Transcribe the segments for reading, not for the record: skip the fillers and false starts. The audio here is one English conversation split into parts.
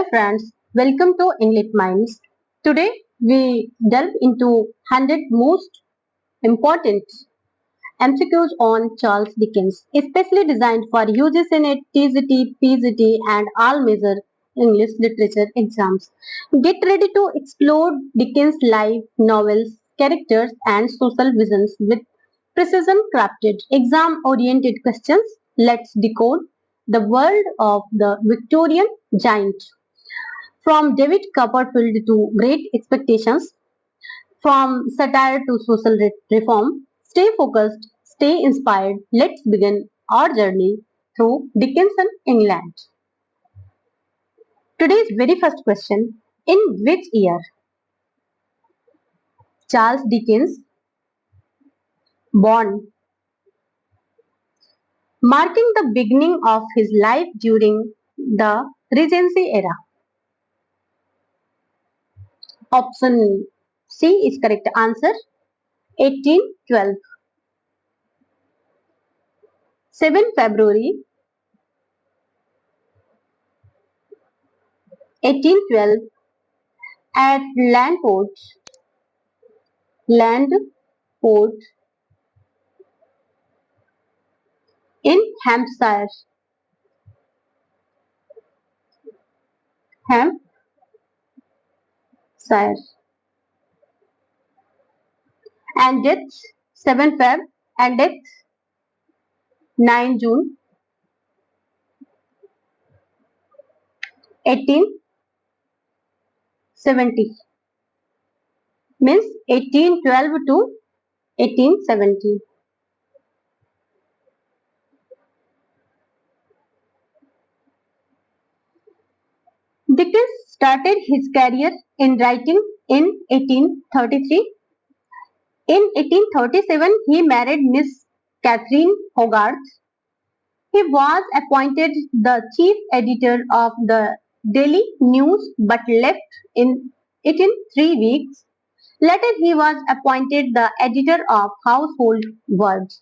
friends, welcome to English Minds. Today we delve into 100 most important MCQs on Charles Dickens, especially designed for uses in a TGT, PGT and all major English literature exams. Get ready to explore Dickens' life, novels, characters and social visions with precision crafted exam-oriented questions. Let's decode the world of the Victorian giant. From David Copperfield to Great Expectations, from satire to social reform, stay focused, stay inspired. Let's begin our journey through Dickenson, England. Today's very first question: in which year Charles Dickens born, marking the beginning of his life during the Regency era? Option C is correct answer. 1812. 7 February 1812 at Landport in Hampshire. Hampshire. And death 7 Feb and death 9 June 1870. Means 1812 to 1870. Dickens started his career in writing in 1833. In 1837, he married Miss Catherine Hogarth. He was appointed the chief editor of the Daily News but left it in 3 weeks. Later, he was appointed the editor of Household Words.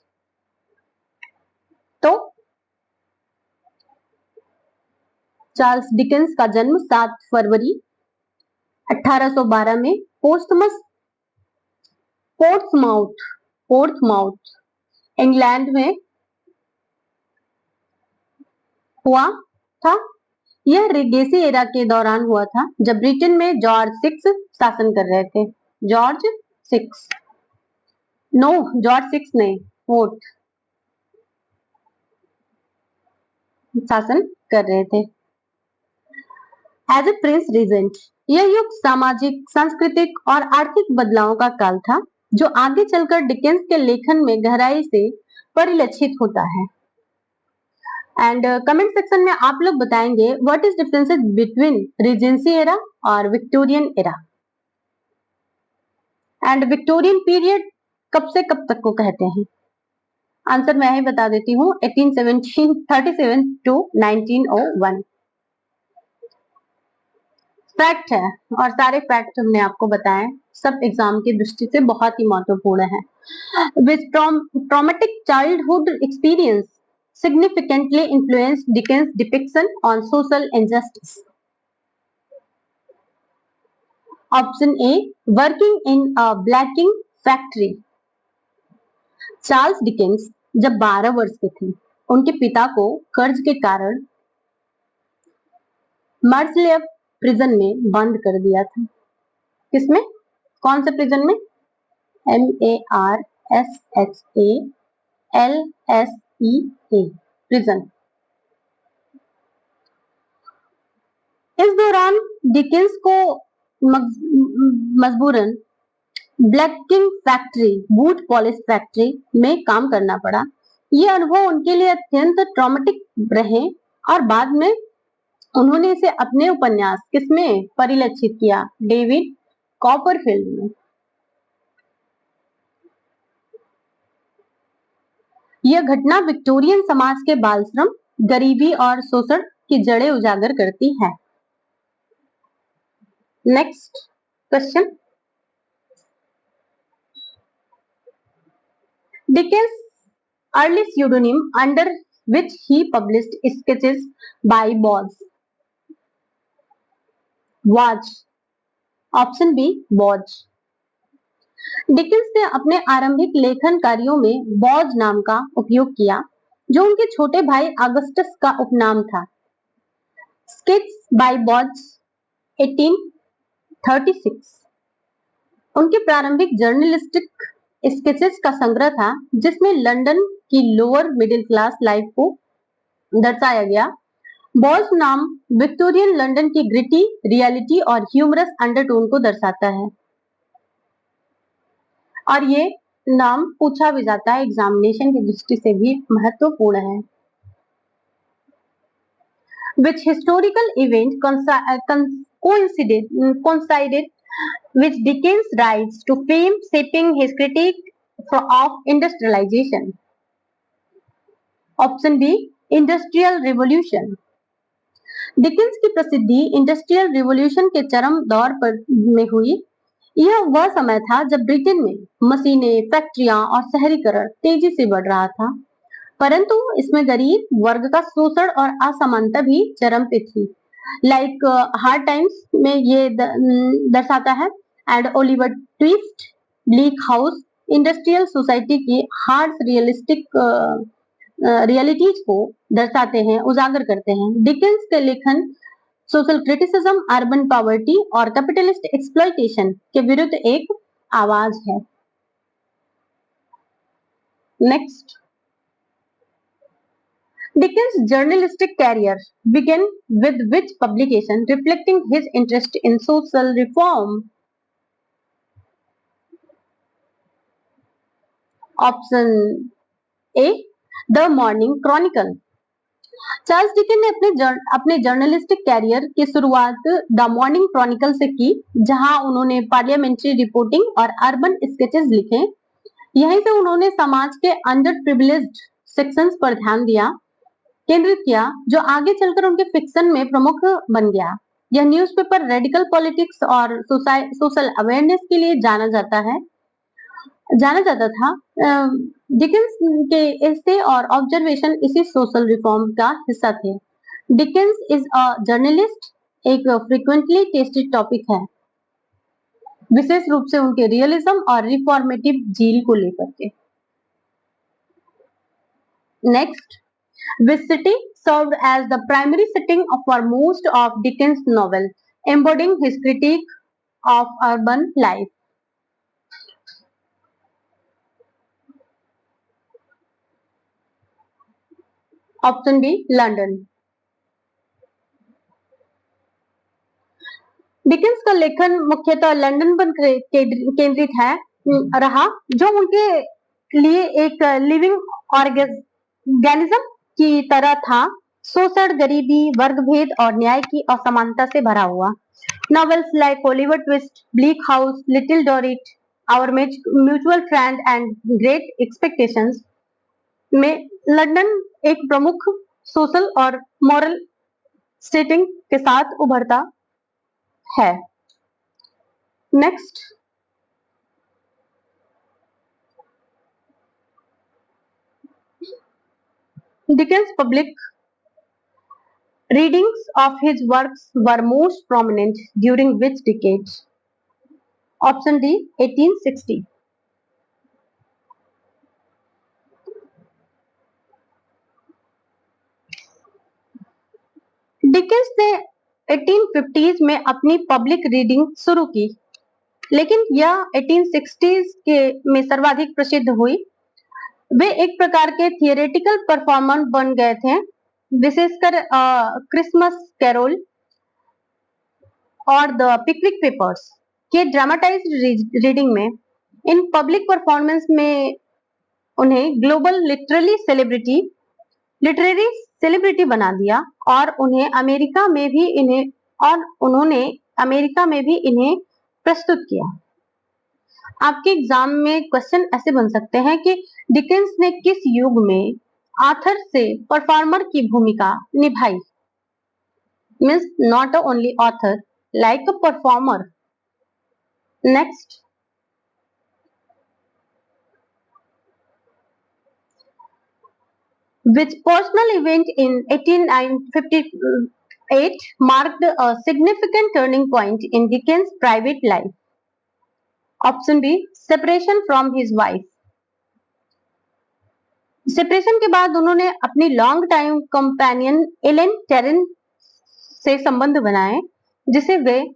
तो Charles Dickens का जन्म 7 फरवरी 1812 में Portsmouth England में हुआ था। यह रेगेसी era के दौरान हुआ था जब ब्रिटेन में जॉर्ज 6 शासन कर रहे थे। जॉर्ज 6 नहीं, 4 शासन कर रहे थे। एज ए प्रिंस रीजेंट, यह युग सामाजिक, सांस्कृतिक और आर्थिक बदलावों का काल था जो आगे चलकर डिकेंस के लेखन में गहराई से परिलक्षित होता है। एंड कमेंट सेक्शन में आप लोग बताएंगे what is differences between Regency era और Victorian era. And Victorian period कब से कब तक को कहते हैं? आंसर मैं ही बता देती हूँ, 1837 टू 1901। फैक्ट है और सारे फैक्ट हमने आपको बताए, सब एग्जाम की दृष्टि से बहुत ही महत्वपूर्ण है। Which traumatic childhood experience significantly influenced Dickens' depiction on social injustice. Option A, working in a blacking factory. Charles Dickens जब 12 वर्ष के थे, उनके पिता को कर्ज के कारण मार्सलेव प्रिजन में बंद कर दिया था। किसमें? कौन से प्रिजन में? MARSHALSEA prison. इस दौरान डिकेंस को मजबूरन blacking factory, boot polish factory में काम करना पड़ा। ये अनुभव उनके लिए अत्यंत ट्रॉमेटिक रहे और बाद में उन्होंने इसे अपने उपन्यास किसमें परिलक्षित किया? डेविड कॉपरफील्ड में। यह घटना विक्टोरियन समाज के बाल श्रम, गरीबी और शोषण की जड़ें उजागर करती है। Next question, Dickens' early pseudonym under which he published sketches by Boz. Watch. Option be watch. Dickens ने अपने आरंभिक लेखन कार्यों में बॉज नाम का उपयोग किया, जो उनके छोटे भाई अगस्टस का उपनाम था। स्केट्स बाय बॉज 1836 उनके प्रारंभिक जर्नलिस्टिक स्केचेस का संग्रह था, जिसमें लंदन की लोअर मिडिल क्लास लाइफ को दर्शाया गया। बॉज नाम विक्टोरियन लंदन की ग्रिटी रियलिटी और ह्यूमरस अंडरटोन को दर्शाता है, और ये नाम पूछा भी जाता है, एग्जामिनेशन की दृष्टि से भी महत्वपूर्ण है। Which historical event coincided with Dickens' rise to fame, shaping his critique of industrialization? Option B, Industrial Revolution. Dickens की प्रसिद्धि इंडस्ट्रियल रिवॉल्यूशन के चरम दौर पर में हुई। यह वह समय था जब ब्रिटेन में मशीनें, फैक्ट्रियां और शहरीकरण तेजी से बढ़ रहा था, परंतु इसमें गरीब वर्ग का शोषण और असमानता भी चरम पे थी। लाइक हार्ड टाइम्स में ये दर्शाता है, and Oliver Twist Bleak house industrial society की हार्ड रियलिस्टिक रियलिटीज को दर्शाते हैं, उजागर करते हैं। डिकेंस के लेखन सोशल क्रिटिसिज्म, अर्बन पॉवर्टी और कैपिटलिस्ट एक्सप्लॉइटेशन के विरुद्ध एक आवाज है। Next, Dickens' journalistic career began with which publication, reflecting his interest in social reform? Option A, The Morning Chronicle. Charles Dicken ने अपने जर्नलिस्टिक कैरियर की शुरुआत द मॉर्निंग क्रॉनिकल से की, जहां उन्होंने पार्लियामेंट्री रिपोर्टिंग और अर्बन स्केचेस लिखे। यहीं से उन्होंने समाज के अंडर प्रिविलेज्ड सेक्शंस पर ध्यान केंद्रित किया, जो आगे चलकर उनके फिक्शन में प्रमुख बन गया। यह न्यूज़पेपर रेडिकल पॉलिटिक्स और सोशल अवेयरनेस के लिए जाना जाता था। डिकेंस के एसे और ऑब्जर्वेशन इसी सोशल रिफॉर्म का हिस्सा थे। डिकेंस इज अ जर्नलिस्ट एक फ्रीक्वेंटली टेस्टेड टॉपिक है, विशेष रूप से उनके रियलिज्म और रिफॉर्मेटिव जील को लेकर के। Next, which city served as the primary setting for most of Dickens' novel, embodying his critique of urban life? Option B, London. Dickens का लेखन मुख्यतः लंदन पर केंद्रित है रहा, जो उनके लिए एक लिविंग ऑर्गेनिज्म की तरह था, शोषण, गरीबी, वर्गभेद और न्याय की असमानता से भरा हुआ। Novels like Oliver Twist, Bleak House, Little Dorrit, Our Mutual Friend and Great Expectations में लंदन एक प्रमुख सोशल और मॉरल सेटिंग के साथ उभरता है। Next, Dickens public readings of his works were most prominent during which decade? Option D, 1860. Dickens ने 1850s में अपनी पब्लिक रीडिंग शुरू की, लेकिन यह 1860s में सर्वाधिक प्रसिद्ध हुई। वे एक प्रकार के थियोरेटिकल परफॉर्मर बन गए थे, विशेषकर क्रिसमस कैरोल और द पिकविक पेपर्स के ड्रामेटाइज्ड रीडिंग में। इन पब्लिक परफॉर्मेंस में उन्हें ग्लोबल लिटरेरी सेलिब्रिटी बना दिया, और उन्होंने अमेरिका में भी इन्हें प्रस्तुत किया। आपके एग्जाम में क्वेश्चन ऐसे बन सकते हैं कि डिकेंस ने किस युग में आथर से परफॉर्मर की भूमिका निभाई? Means not only author, like a performer. Next, which personal event in 1850 8 marked a significant turning point in Dickens' private life. Option B, separation from his wife. Separation के बाद उन्होंने अपनी long time companion Ellen Ternan से संबंध बनाए, जिसे वे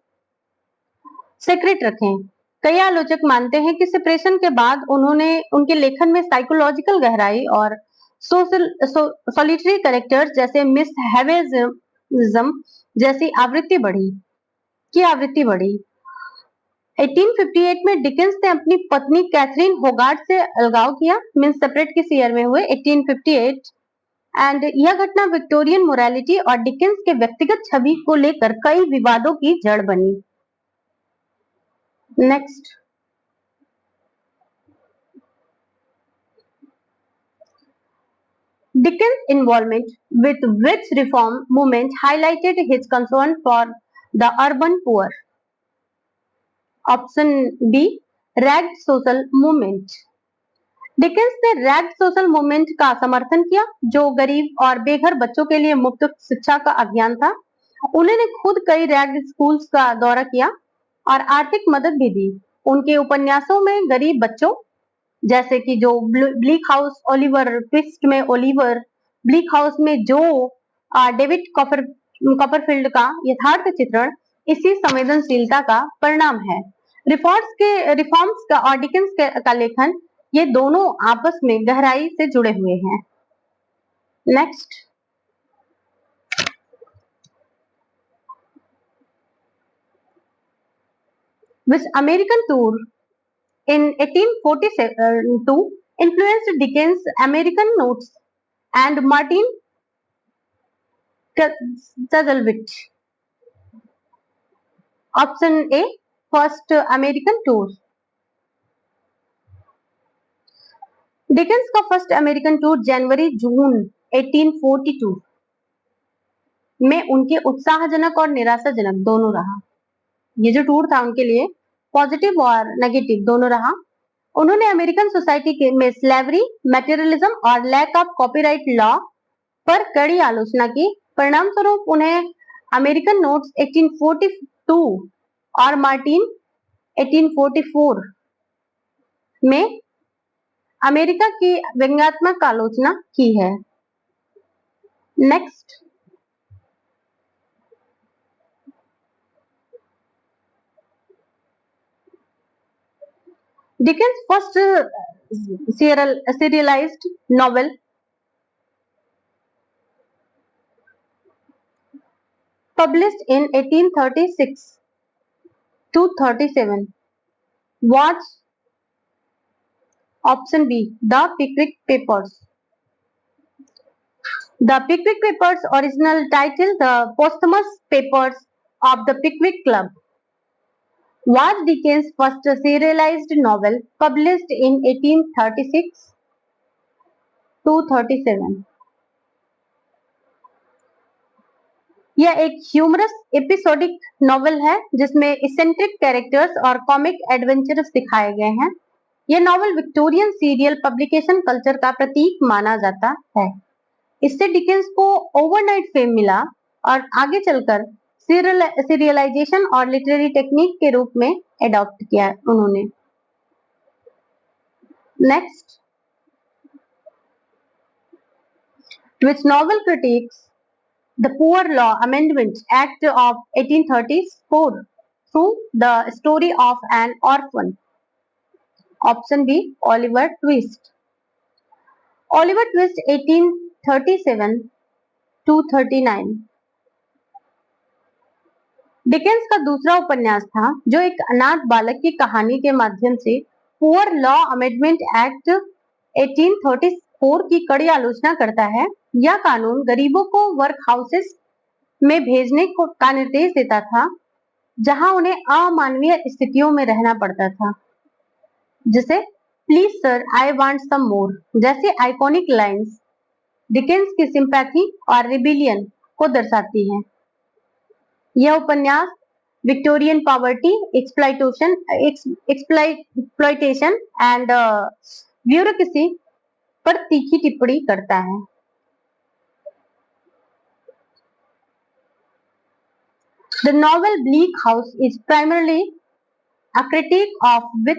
secret रखें। कई आलोचक मानते हैं कि सेपरेशन के बाद उन्होंने उनके लेखन में साइकोलॉजिकल गहराई और सॉलिटरी कैरेक्टर्स जैसे मिस हेवेजिज्म जैसी आवृत्ति बढ़ी 1858 में डिकेंस ने अपनी पत्नी कैथरीन होगार्ट से अलगाव किया, मीन्स सेपरेट किस ईयर में हुए 1858, एंड यह घटना विक्टोरियन मोरालिटी और डिकेंस के व्यक्तिगत छवि को लेकर कई विवादों की जड़ बनी। Next, Dickens' involvement with which reform movement highlighted his concern for the urban poor? Option B, ragged social movement. Dickens ने रैग्ड सोशल मूवमेंट का समर्थन किया, जो गरीब और बेघर बच्चों के लिए मुफ्त शिक्षा का अभियान था। उन्होंने खुद कई रैग्ड स्कूल्स का दौरा किया और आर्थिक मदद भी दी। उनके उपन्यासों में गरीब बच्चों जैसे कि जो ब्लीक हाउस, ओलिवर ट्विस्ट में ओलिवर, ब्लीक हाउस में जो डेविड कॉपरफील्ड का यथार्थ चित्रण इसी संवेदनशीलता का परिणाम है। रिफॉर्म्स का और डिकेंस का लेखन, ये दोनों आपस में गहराई से जुड़े हुए हैं। Next, which American tour in 1842 influenced Dickens' American Notes and Martin Chuzzlewit? Option A, first American tour. Dickens का फर्स्ट अमेरिकन टूर जनवरी-जून 1842 में उनके उत्साहजनक और निराशाजनक दोनों रहा। ये जो टूर था उनके लिए पॉजिटिव और नेगेटिव दोनों रहा। उन्होंने अमेरिकन सोसाइटी के में स्लेवरी, मटेरियलिज्म और लैक ऑफ कॉपीराइट लॉ पर कड़ी आलोचना की। परिणाम स्वरूप उन्हें अमेरिकन नोट्स 1842 और मार्टिन 1844 में अमेरिका की व्यंग्यात्मक आलोचना की है। Next, Dickens' first serialized novel, published in 1836 to 37, was option B, The Pickwick Papers. The Pickwick Papers, original title The Posthumous Papers of the Pickwick Club, was Dickens' first serialized novel published in 1836 to 37. यह एक humerus episodic novel है जिसमें eccentric characters और comic adventures दिखाए गए हैं। यह novel Victorian serial publication culture का प्रतीक माना जाता है। इससे डिकेंस को ओवरनाइट फेम मिला और आगे चलकर सीरियलाइजेशन और लिटरेरी टेक्निक के रूप में एडॉप्ट किया उन्होंने। Next, which novel critiques the Poor Law Amendment Act of 1834 through the story of an orphan? Option B, Oliver Twist. Oliver Twist 1837 to 39 Dickens का दूसरा उपन्यास था जो एक अनाथ बालक की कहानी के माध्यम से पुअर लॉ अमेंडमेंट एक्ट 1834 की कड़ी आलोचना करता है। यह कानून गरीबों को वर्क हाउसेस में भेजने का निर्देश देता था जहां उन्हें अमानवीय स्थितियों में रहना पड़ता था, जिसे please sir I want some more जैसी आइकॉनिक लाइंस डिकेंस की सिंपैथी और रिबिलियन को दर्शाती हैं। यह उपन्यास Victorian poverty, exploitation and bureaucracy पर तीखी टिप्पणी करता है। The novel Bleak House is primarily a critique of which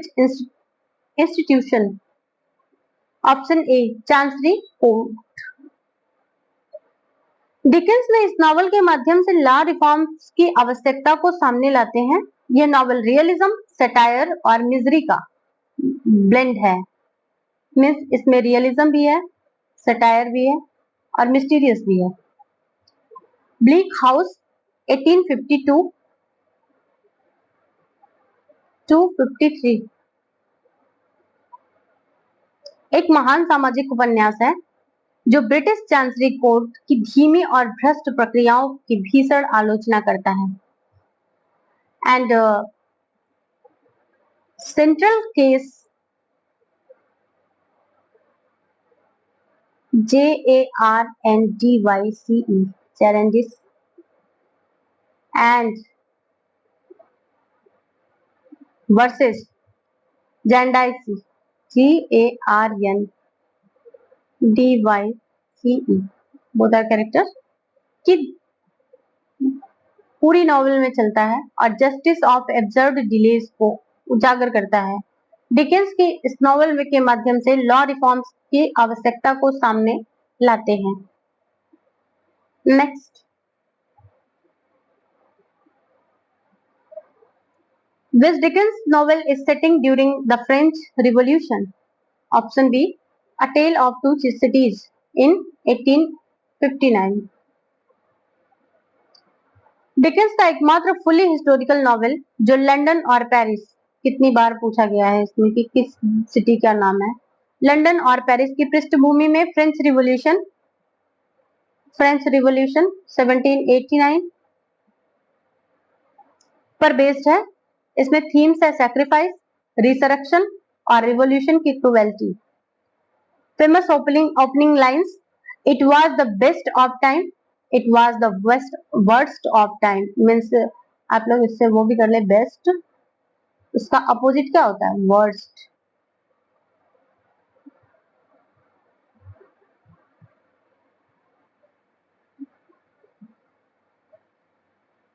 institution? Option A, Chancery Court. Dickens ने इस नॉवल के माध्यम से लॉ रिफॉर्म्स की आवश्यकता को सामने लाते हैं। यह नॉवल रियलिज्म, सटायर और मिजरी का ब्लेंड है। मीन्स इसमें रियलिज्म भी है, सटायर भी है और मिस्टीरियस भी है। ब्लीक हाउस 1852 टू 53 एक महान सामाजिक उपन्यास है जो ब्रिटिश चांसरी कोर्ट की धीमी और भ्रष्ट प्रक्रियाओं की भीषण आलोचना करता है। And central case JARNDYCE challenges and versus Jandice JARNDYCE both are characters कि पूरी नॉवेल में चलता है और जस्टिस ऑफ एब्सर्ड डिलेज को उजागर करता है। डिकेंस की इस नॉवेल के माध्यम से लॉ रिफॉर्म्स की आवश्यकता को सामने लाते हैं। Next, Which Dickens novel is setting during the French Revolution? Option B, A Tale of Two Cities in 1859. Dickens का एकमात्र फुली हिस्टोरिकल नॉवेल जो लंदन और पेरिस, कितनी बार पूछा गया है इसमें कि किस सिटी का नाम है, लंदन और पेरिस की पृष्ठभूमि में फ्रेंच रिवॉल्यूशन 1789 पर बेस्ड है। इसमें थीम्स है सेक्रीफाइस, रिसरेक्शन और रिवॉल्यूशन की cruelty. Famous opening lines, it was the best of time, it was the worst of time. Means आप लोग इससे वो भी कर ले, बेस्ट उसका अपोजिट क्या होता है, worst.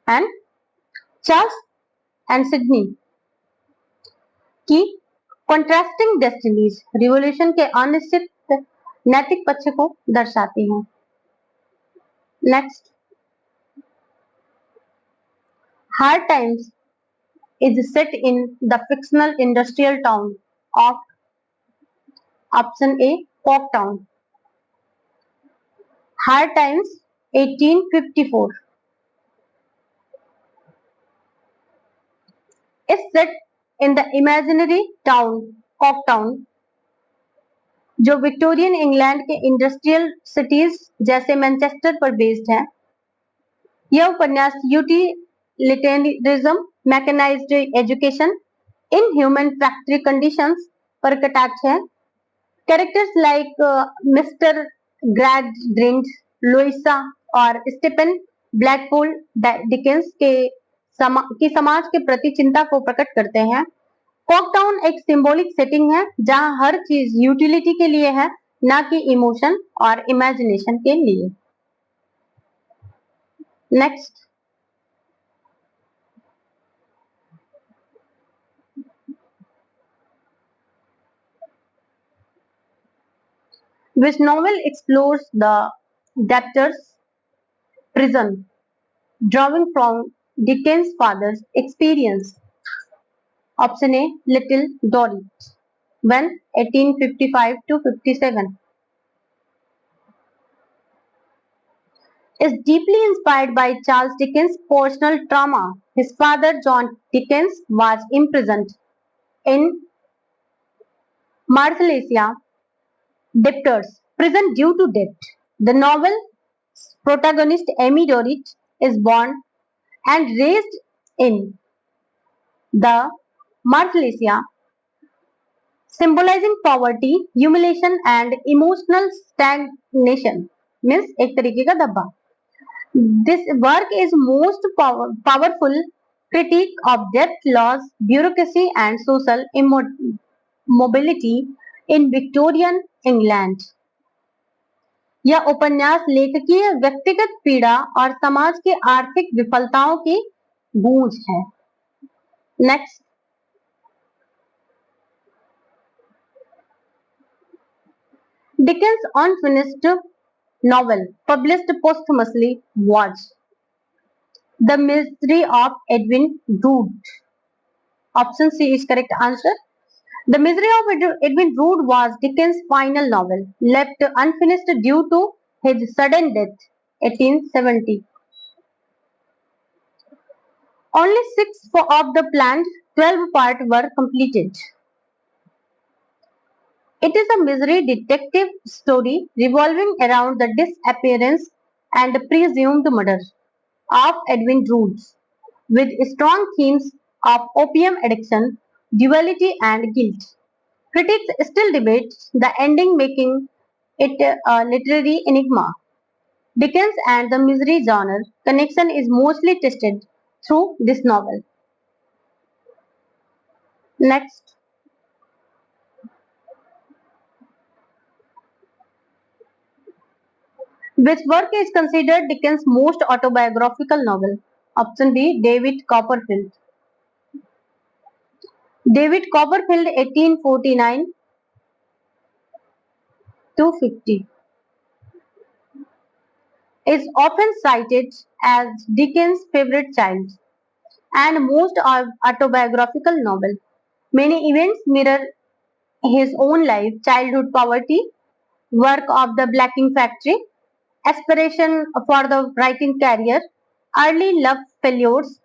And Charles and Sydney की कॉन्ट्रास्टिंग डेस्टिनीज रिवॉल्यूशन के अनिश्चित नैतिक पक्ष को दर्शाती हैं। Next, hard times is set in the fictional industrial town of option A, Corktown. Hard Times 1854 is set in the imaginary town Corktown जो Victorian England के इंडस्ट्रियल सिटीज जैसे मैनचेस्टर पर बेस्ड है। यह उपन्यास utilitarianism, mechanized education, inhuman factory conditions पर कटाक्ष है। Characters like Mr Gradgrind, Louisa और स्टीफन ब्लैकपूल डिकेंस की समाज के प्रति चिंता को प्रकट करते हैं। कॉकटाउन एक सिंबॉलिक सेटिंग है जहां हर चीज यूटिलिटी के लिए है, ना कि इमोशन और इमेजिनेशन के लिए। Next, which novel explores the debtor's prison, drawing from Dickens' father's experience. Option A, Little Dorrit, when 1855 to 57, is deeply inspired by Charles Dickens' personal trauma. His father, John Dickens, was imprisoned in Marshalsia debtors prison due to debt. The novel's protagonist Amy Dorrit is born and raised in the Marshalsia, symbolizing poverty, humiliation and emotional stagnation. Means एक तरीके का दब्बा। This work is most powerful critique of debt, loss, bureaucracy and social immobility in Victorian England. यह उपन्यास लेखकीय व्यक्तिगत पीड़ा और समाज की आर्थिक विफलताओं की गूंज है। Next, Dickens' unfinished novel, published posthumously, was The Misery of Edwin Drood. Option C is correct answer. The Misery of Edwin Drood was Dickens' final novel, left unfinished due to his sudden death, 1870. Only six of the planned 12 parts were completed. It is a misery detective story revolving around the disappearance and presumed murder of Edwin Drood, with strong themes of opium addiction, duality, and guilt. Critics still debate the ending, making it a literary enigma. Dickens and the misery genre connection is mostly tested through this novel. Next, which work is considered Dickens' most autobiographical novel? Option B, David Copperfield. David Copperfield, 1849 to 50, is often cited as Dickens' favorite child and most autobiographical novel. Many events mirror his own life, childhood poverty, work of the blacking factory, aspiration for the writing career, early love failures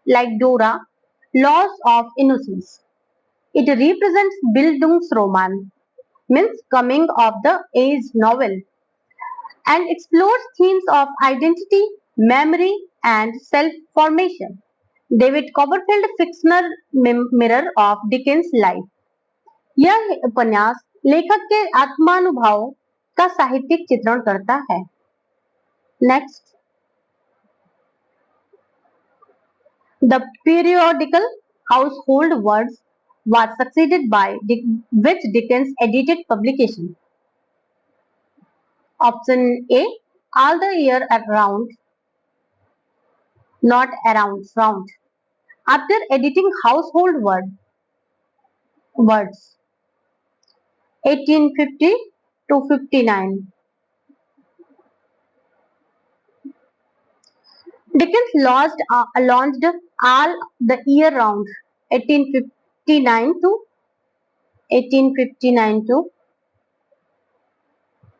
like Dora, loss of innocence. It represents Bildungsroman, means coming of the age novel, and explores themes of identity, memory, and self-formation. David Copperfield fictional mirror of Dickens life. यह उपन्यास लेखक के आत्मानुभव का साहित्यिक चित्रण करता है। Next, the periodical household words was succeeded by which Dickens edited publication? Option A, all the year around, not around, round. After editing household words, 1850 to 59. Dickens launched all the year round, 1859 to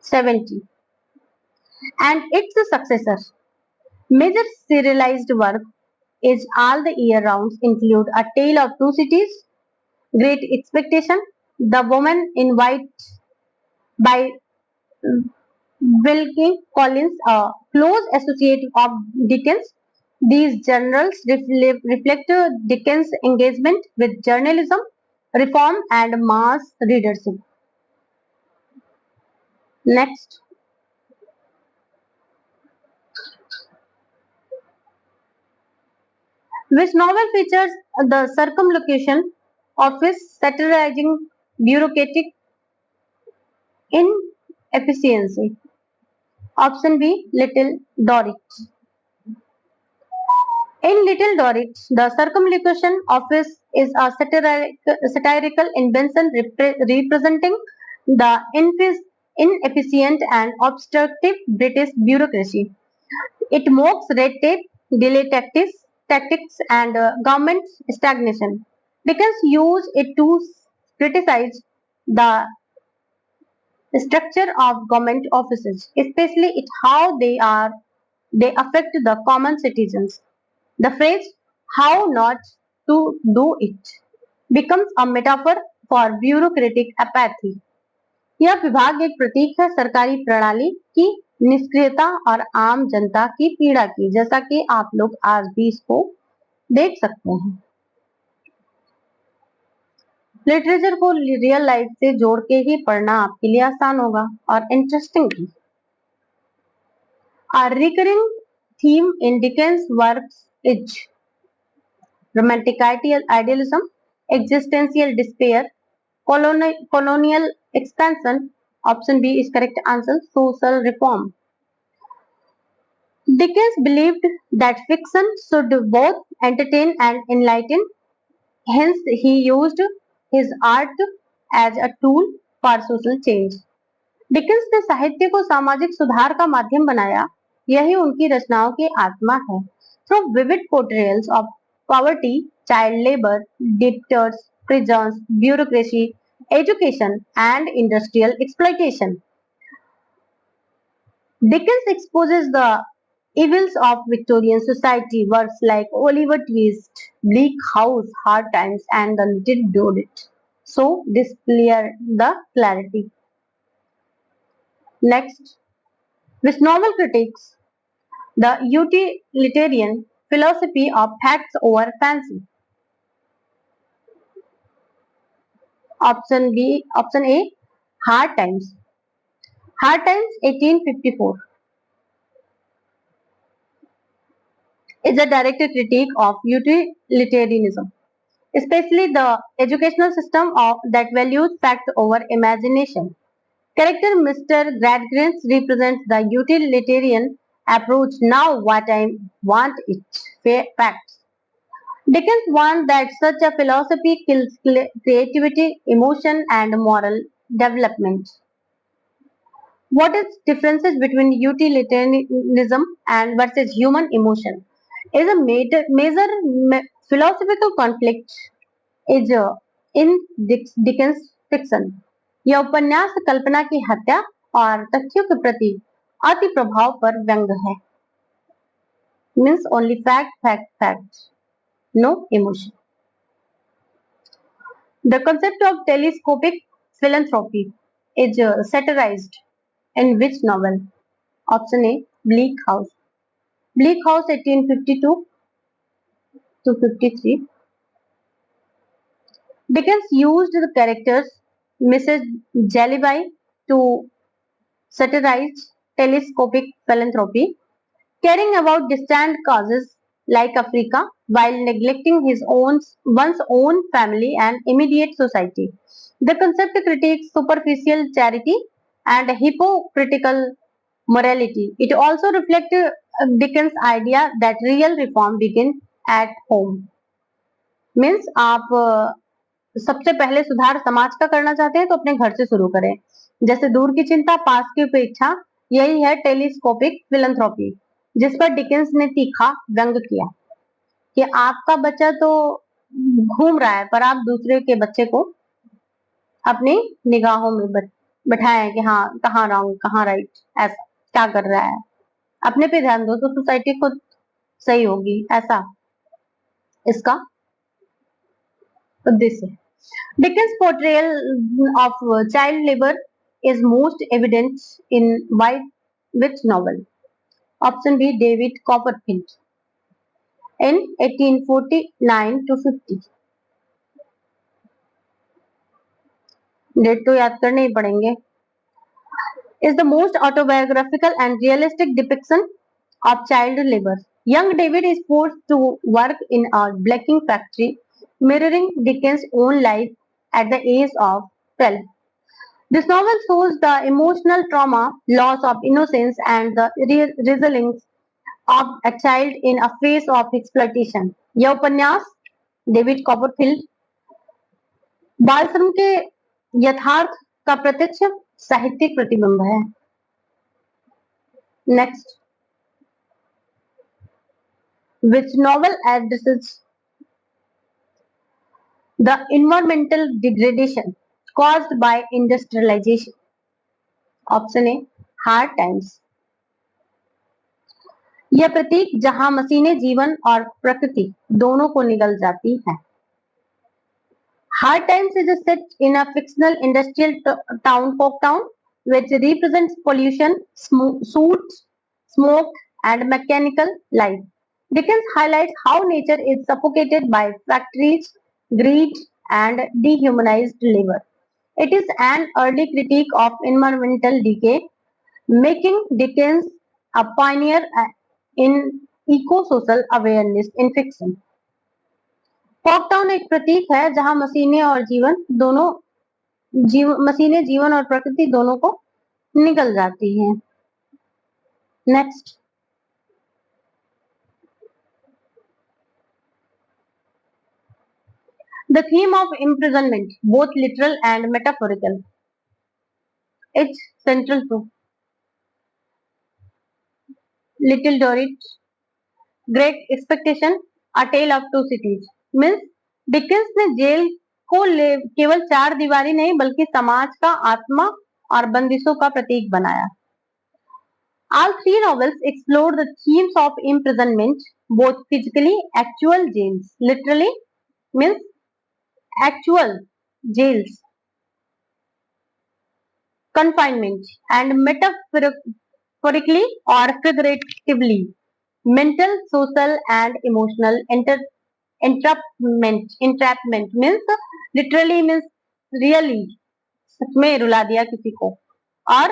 70, and its successor. Major serialized work is all the year rounds include A Tale of Two Cities, Great Expectation, The Woman in White by Wilkie Collins, a close associate of Dickens. These journals reflect Dickens' engagement with journalism, reform, and mass readership. Next, which novel features the circumlocution office satirizing bureaucratic inefficiency? Option B, Little Dorrit. In Little Dorrit, the circumlocution office is a satirical invention representing the inefficient and obstructive British bureaucracy. It mocks red tape, delay tactics and government stagnation. Dickens used it to criticize the structure of government offices, especially how they affect the common citizens. The phrase "how not to do it" becomes a metaphor for bureaucratic apathy. यह विभाग एक प्रतीक है सरकारी प्रणाली की निष्क्रियता और आम जनता की पीड़ा की, जैसा कि आप लोग आज भी इसको देख सकते हैं। लिटरेचर को रियल लाइफ से जोड़ के ही पढ़ना आपके लिए आसान होगा और इंटरेस्टिंग भी। A recurring theme in Dickens' works is romantic idealism, existential despair, colonial expansion. Option B is correct answer. Social reform. Dickens believed that fiction should both entertain and enlighten. Hence, he used his art as a tool for social change. Dickens ने साहित्य को सामाजिक सुधार का माध्यम बनाया, यही उनकी रचनाओं की आत्मा है। Through vivid portrayals of poverty, child labour, debtors, prisons, bureaucracy, education, and industrial exploitation, Dickens exposes the evils of Victorian society. Works like Oliver Twist, Bleak House, Hard Times, and The Little Dorrit so display the clarity. Next, with novel critics, the utilitarian philosophy of facts over fancy. Option A, Hard Times. Hard Times 1854 is a direct critique of utilitarianism, especially the educational system that values fact over imagination. Character Mr. Gradgrind represents the utilitarian approach. Now what I want is facts. Dickens warned that such a philosophy kills creativity, emotion, and moral development. What is differences between utilitarianism and versus human emotion? Is a major philosophical conflict is in Dickens fiction. यह उपन्यास कल्पना की हत्या और तथ्यों के प्रति अति प्रभाव पर व्यंग है. Means only fact, no emotion. The concept of telescopic philanthropy is satirized in which novel? Option A, Bleak House. Bleak House 1852 to 53. Dickens used the characters Mrs. Jellyby to satirize telescopic philanthropy, caring about distant causes like Africa while neglecting one's own family and immediate society. The concept critiques superficial charity and hypocritical morality. It also reflects Dickens' idea that real reform begins at home. Means आप सबसे पहले सुधार समाज का करना चाहते हैं तो अपने घर से शुरू करें. जैसे दूर की चिंता पास की उपेक्षा, यही है टेलीस्कोपिक फिलंथ्रॉपी, जिस पर डिकेंस ने तीखा व्यंग किया कि आपका बच्चा तो घूम रहा है पर आप दूसरे के बच्चे को अपनी निगाहों में बैठाए कि हाँ कहाँ रॉन्ग कहाँ राइट, ऐसा क्या कर रहा है, अपने पे ध्यान दो तो सोसाइटी खुद सही होगी, ऐसा इसका उद्देश्य. Dickens' portrayal of child labor is most evident in which novel? Option B, David Copperfield in 1849 to 50. Date तो याद करने ही पड़ेंगे. Is the most autobiographical and realistic depiction of child labor. Young David is forced to work in a blacking factory, mirroring Dickens' own life at the age of 12. This novel shows the emotional trauma, loss of innocence, and the resilience of a child in a phase of exploitation. यह उपन्यास David Copperfield बाल श्रम के यथार्थ का प्रत्यक्ष साहित्यिक प्रतिबिंब है. Next, which novel addresses the environmental degradation caused by industrialization? Option A, Hard Times. यह प्रतीक जहां मशीनें जीवन और प्रकृति दोनों को निगल जाती हैं. Hard Times is set in a fictional industrial town, Coketown, which represents pollution, soot, smoke, and mechanical life. Dickens highlights how nature is suffocated by factories, greed, and dehumanized labor. It is an early critique of environmental decay, making Dickens a pioneer in eco-social awareness in fiction. कॉकटाउन एक प्रतीक है जहां मशीनें जीवन और प्रकृति दोनों को निगल जाती हैं. Next, The theme of imprisonment, both literal and metaphorical, is central to Little Dorrit, Great Expectation, A Tale of Two Cities. Means Dickens ने जेल को केवल चार दीवारी नहीं बल्कि समाज का आत्मा और बंदिशों का प्रतीक बनाया. All three novels explore the themes of imprisonment, both physically, actual jails, literally means actual jails, confinement, and metaphorically or figuratively, mental, social, and emotional entrapment means literally means really सच में रुला दिया किसी को, और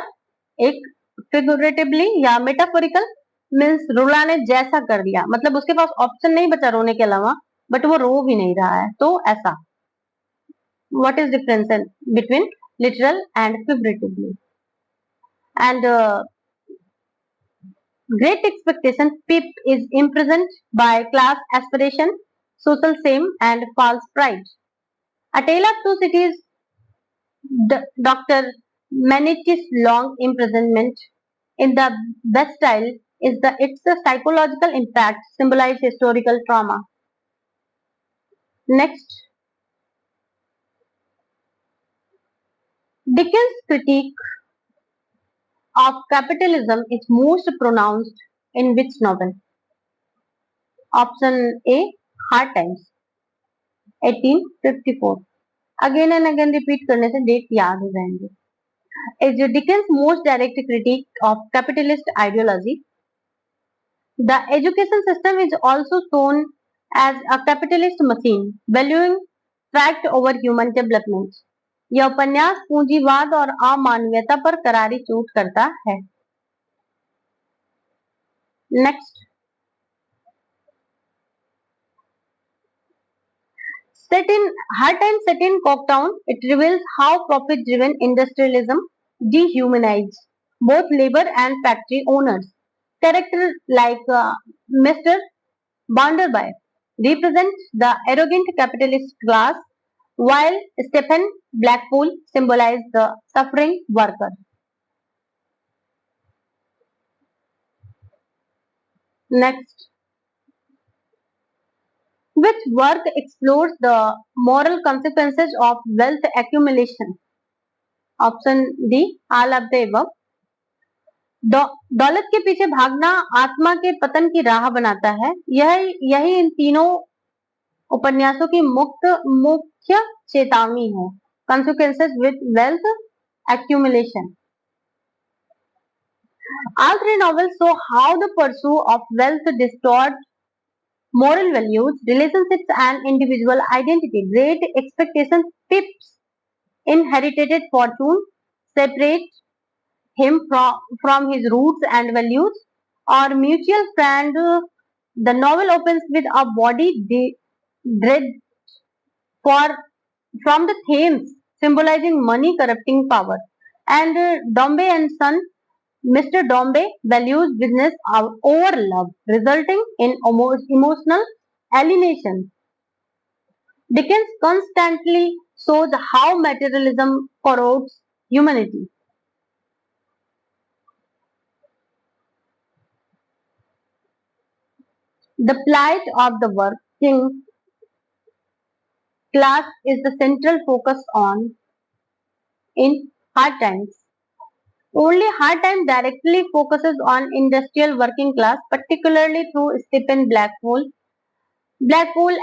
एक फिगरेटिवली या metaphorical means रुलाने जैसा कर दिया, मतलब उसके पास ऑप्शन नहीं बचा रोने के अलावा, बट वो रो भी नहीं रहा है, तो ऐसा. What is difference between literal and figuratively? And great expectation, Pip is imprisoned by class aspiration, social shame, and false pride. A Tale of Two Cities, Dr. Manetti's long imprisonment in the Bastille is its psychological impact symbolize historical trauma. Next, Dickens' critique of capitalism is most pronounced in which novel? Option A, Hard Times, 1854. Again and again repeat करने से date याद हो जाएंगे. Is Dickens' most direct critique of capitalist ideology. The education system is also shown as a capitalist machine, valuing fact over human development. यह उपन्यास पूंजीवाद और अमानवीयता पर करारी चोट करता है. Next, set in Hard Times set in Coketown, it reveals how profit-driven industrialism dehumanizes both labor and factory owners. Characters like Mr. Bonderby represent the arrogant capitalist class, while Stephen Blackpool symbolizes the suffering worker. Next, which work explores the moral consequences of wealth accumulation? Option D, all of the above. दौलत के पीछे भागना आत्मा के पतन की राह बनाता है. यही इन तीनों उपन्यासों की मुख्य चेतावनी है. Consequences with wealth accumulation. All three novels show how the pursuit of wealth distorts moral values, relationships, and individual identity. Great Expectations, Pip's inherited fortune separates him from his roots and values. Or Mutual Friend, the novel opens with a body dread for from the Thames, symbolizing money corrupting power. And Dombey and Son, Mr. Dombey values business over love, resulting in emotional alienation. Dickens constantly shows how materialism corrodes humanity. The plight of the working class is the central focus on in Hard Times. Only Hard Times directly focuses on industrial working class, particularly through Stephen Blackpool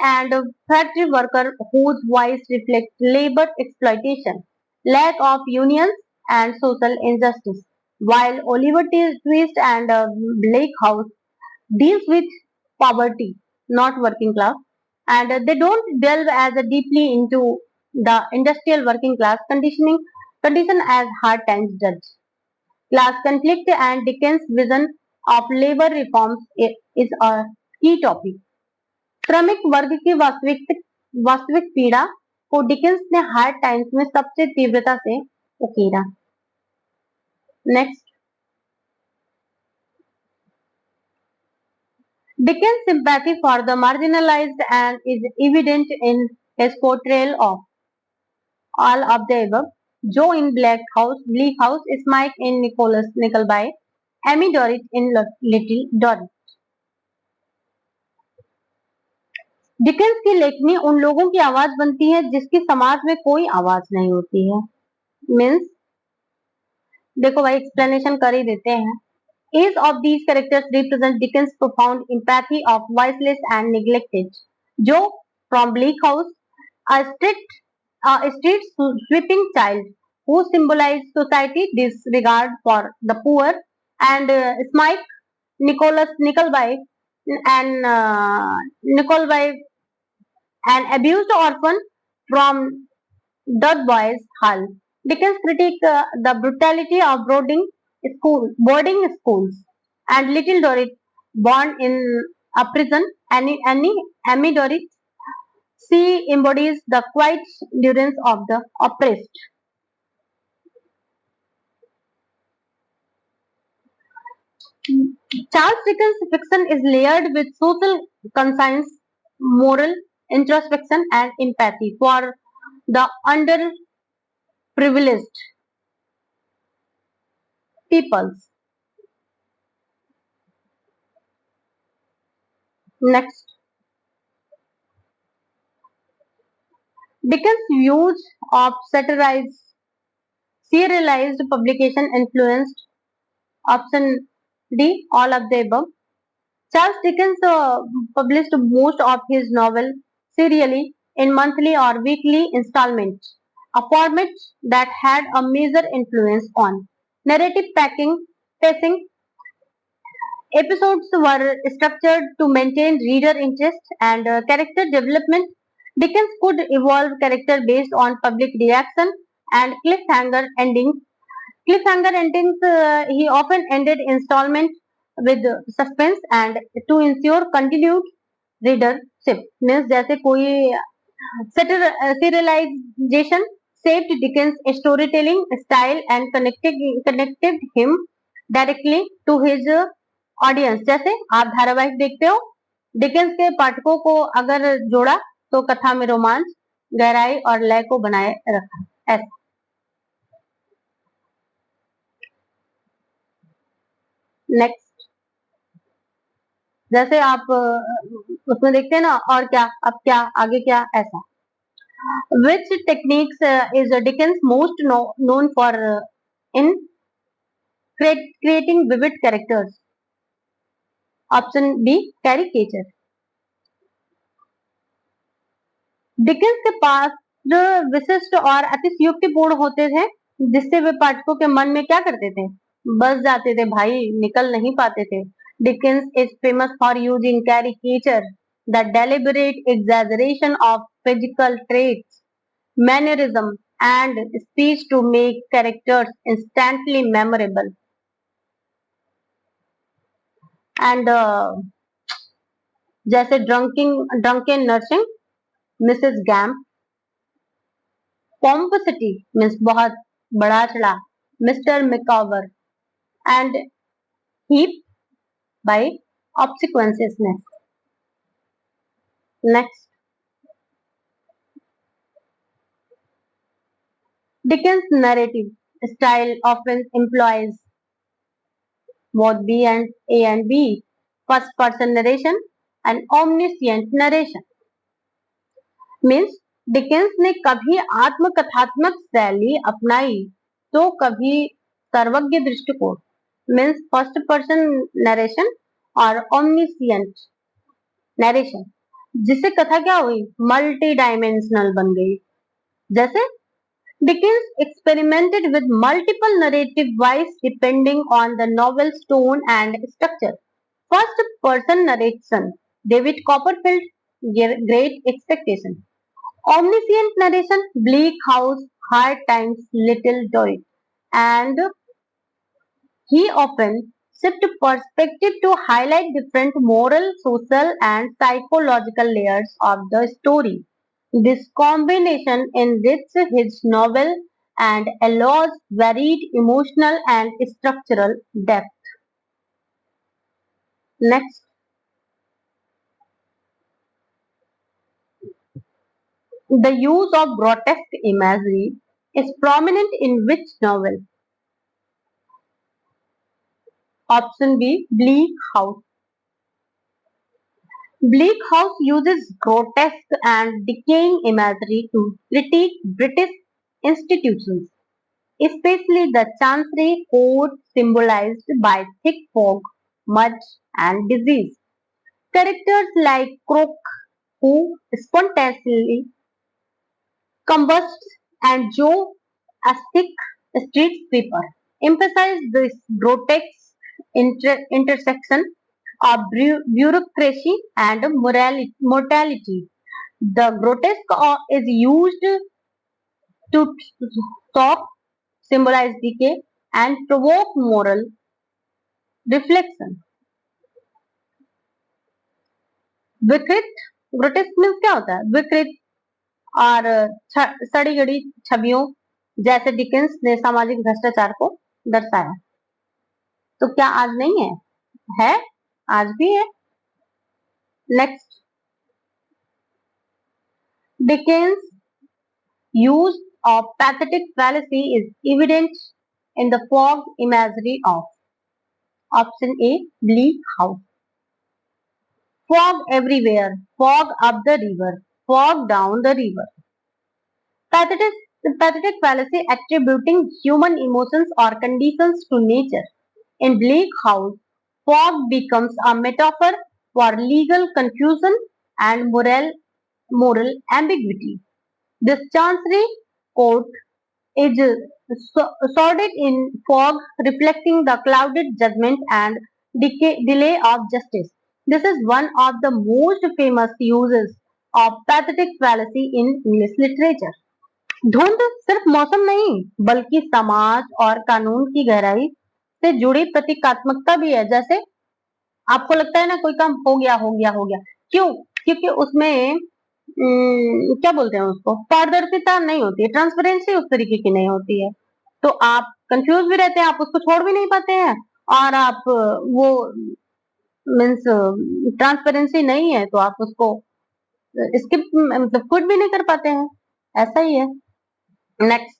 and factory worker whose voice reflects labor exploitation, lack of unions, and social injustice. While Oliver Twist and Blake House deals with poverty, not working class, and they don't delve as deeply into the industrial working class condition as Hard Times does. Class conflict and Dickens' vision of labor reforms is a key topic. श्रमिक वर्ग की वास्तविक पीड़ा को Dickens ने hard times में सबसे तीव्रता से उकेरा. Next, Dickens' sympathy for the marginalized and is evident in his portrayal of all of the above. Joe in Bleak House, Smike in Nicholas Nickleby, Amy Dorrit in Little Dorrit. Dickens की लेखनी उन लोगों की आवाज बनती है जिसकी समाज में कोई आवाज नहीं होती है. मीन्स देखो भाई एक्सप्लेनेशन कर ही देते हैं. Each of these characters represent Dickens' profound empathy of voiceless and neglected. Joe from Bleak House, a street sweeping child who symbolized society disregard for the poor, and Smike, Nickleby, an abused orphan from Dotheboys Hall. Dickens critique the brutality of boarding schools, and Little Dorrit, born in a prison. Amy Dorrit, she embodies the quiet endurance of the oppressed. Charles Dickens' fiction is layered with social conscience, moral introspection, and empathy for the underprivileged peoples. Next, Dickens' views of serialized publication influenced option D, all of the above. Charles Dickens published most of his novels serially in monthly or weekly installments, a format that had a major influence on narrative pacing. Episodes were structured to maintain reader interest and character development. Dickens could evolve character based on public reaction and cliffhanger endings. He often ended installment with suspense and to ensure continued readership. Means जैसे कोई serialization saved Dickens' storytelling style and connected him directly to his audience. जैसे आप धारावाहिक देखते हो, Dickens के पाठकों को अगर जोड़ा तो कथा में रोमांच, गहराई और लय को बनाए रखा. ऐसा. नेक्स्ट, जैसे आप उसमें देखते हैं ना, और क्या, अब क्या, आगे क्या, ऐसा. Which techniques is Dickens most known for in creating vivid characters? Option B, caricature. Dickens के पास जो विशिष्ट और अतिशयोक्तिपूर्ण होते थे, जिससे वे पाठकों के मन में क्या करते थे, बस जाते थे भाई, निकल नहीं पाते थे. Dickens is famous for using caricature, the deliberate exaggeration of physical traits, mannerism and speech to make characters instantly memorable. And जैसे drunken nursing, Mrs Gamp, pomposity means बहुत बड़ा चढ़ा, Mr Micawber, and Heap by obsequiousness. Next, Dickens' narrative style often employs both B and A and B, first person narration and omniscient narration. Means Dickens ने कभी आत्मकथात्मक शैली अपनाई तो कभी सर्वज्ञ दृष्टिकोण, मीन्स फर्स्ट पर्सन नरेशन और ओमनिसियंट नरेशन, जिससे कथा क्या हुई, मल्टी डायमेंशनल बन गई. जैसे Dickens experimented with multiple narrative voice depending on the novel's tone and structure. First person narration, David Copperfield, Great Expectations. Omniscient narration, Bleak House, Hard Times, Little Dorrit. And he often shifted perspective to highlight different moral, social, and psychological layers of the story. This combination enriches his novel and allows varied emotional and structural depth. Next, The use of grotesque imagery is prominent in which novel? Option B, Bleak House. Bleak House uses grotesque and decaying imagery to critique British institutions, especially the Chancery Court symbolized by thick fog, mud, and disease. Characters like Crook, who spontaneously combusts, and Joe, a thick street sweeper, emphasize this grotesque intersection of bureaucracy and mortality. The grotesque is used to shock, symbolize decay, and provoke moral reflection. विकृत grotesque means क्या होता है? विकृत और सड़ी गड़ी छवियों जैसे डिकेंस ने सामाजिक भ्रष्टाचार को दर्शाया। तो क्या आज नहीं है? है, आज भी है। Next, Dickens use of pathetic fallacy is evident in the fog imagery of option A, Bleak House. Fog everywhere, fog up the river, fog down the river. Pathetic, pathetic fallacy attributing human emotions or conditions to nature. In Bleak House, fog becomes a metaphor for legal confusion and moral ambiguity. This chancery court is shrouded in fog, reflecting the clouded judgment and delay of justice. This is one of the most famous uses of pathetic fallacy in English literature. धुंध सिर्फ मौसम नहीं बल्कि समाज और कानून की गहराई से जुड़ी प्रतीकात्मकता भी है। जैसे आपको लगता है ना कोई काम हो गया हो गया हो गया, क्यों? क्योंकि उसमें क्या बोलते हैं उसको, पारदर्शिता नहीं होती है, ट्रांसपेरेंसी उस तरीके की नहीं होती है, तो आप कंफ्यूज भी रहते हैं, आप उसको छोड़ भी नहीं पाते हैं, और आप वो मीन्स ट्रांसपेरेंसी नहीं है तो आप उसको स्किप मतलब क्विट भी नहीं कर पाते हैं, ऐसा ही है। Next,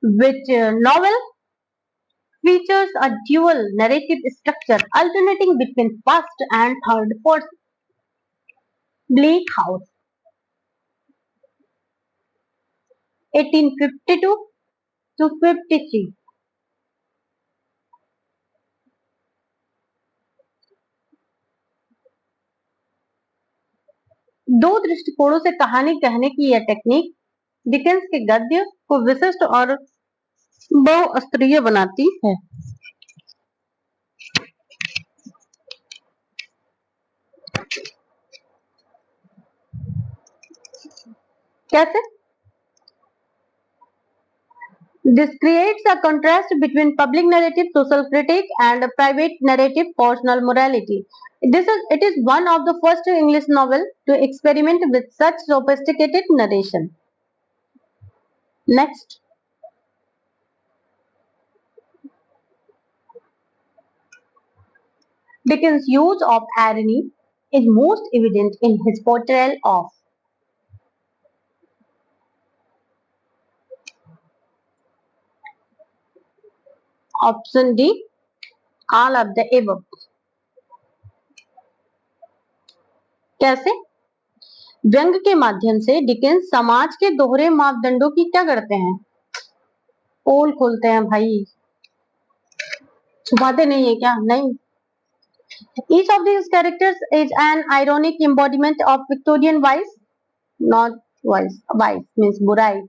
which novel features a dual narrative structure alternating between first and third person? Bleak House, 1852 to 53. दो दृष्टिकोणों से कहानी कहने की यह टेक्निक डिकेंस के गद्य को विशिष्ट और बहुस्तरीय बनाती है। कैसे? This creates a contrast between public narrative, social critique, and private narrative, personal morality. It is one of the first English novel to experiment with such sophisticated narration. Next, Dickens' use of irony is most evident in his portrayal of option D, all of the above. कैसे? व्यंग के माध्यम से Dickens समाज के दोहरे मापदंडों की क्या करते हैं? पोल खोलते हैं भाई, छुपाते नहीं है क्या? नहीं। Each of these characters is an ironic embodiment of Victorian vice, not vice. Vice means बुराई.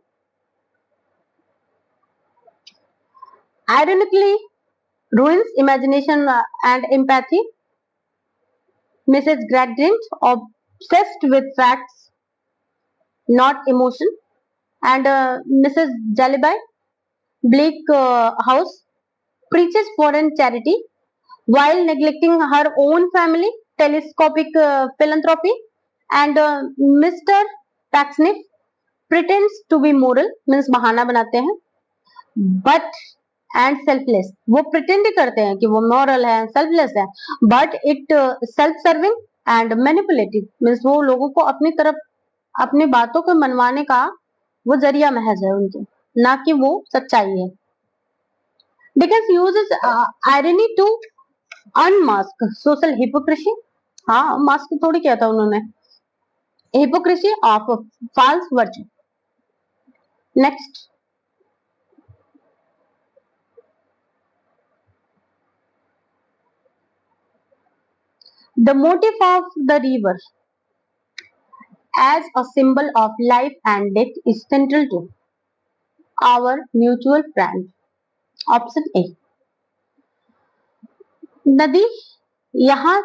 Ironically, ruins imagination and empathy. Mrs. Gradgrind, obsessed with facts, not emotion, and Mrs. Jellyby, Bleak House, preaches foreign charity while neglecting her own family, telescopic philanthropy, and Mr. Paxniff pretends to be moral, means बहाना बनाते हैं, but and selfless. वो pretend करते हैं कि वो moral है, selfless है, but it self-serving and manipulative means वो लोगों को अपनी तरफ अपनी बातों को मनवाने का वो जरिया महज है उनके, ना कि वो सच्चाई है। Dickens uses irony to unmask social hypocrisy. हाँ, मास्क थोड़ी किया था उन्होंने, hypocrisy of false virtue. Next, the motive of the river as a symbol of life and death is central to our mutual friend. Option A. नदी यहाँ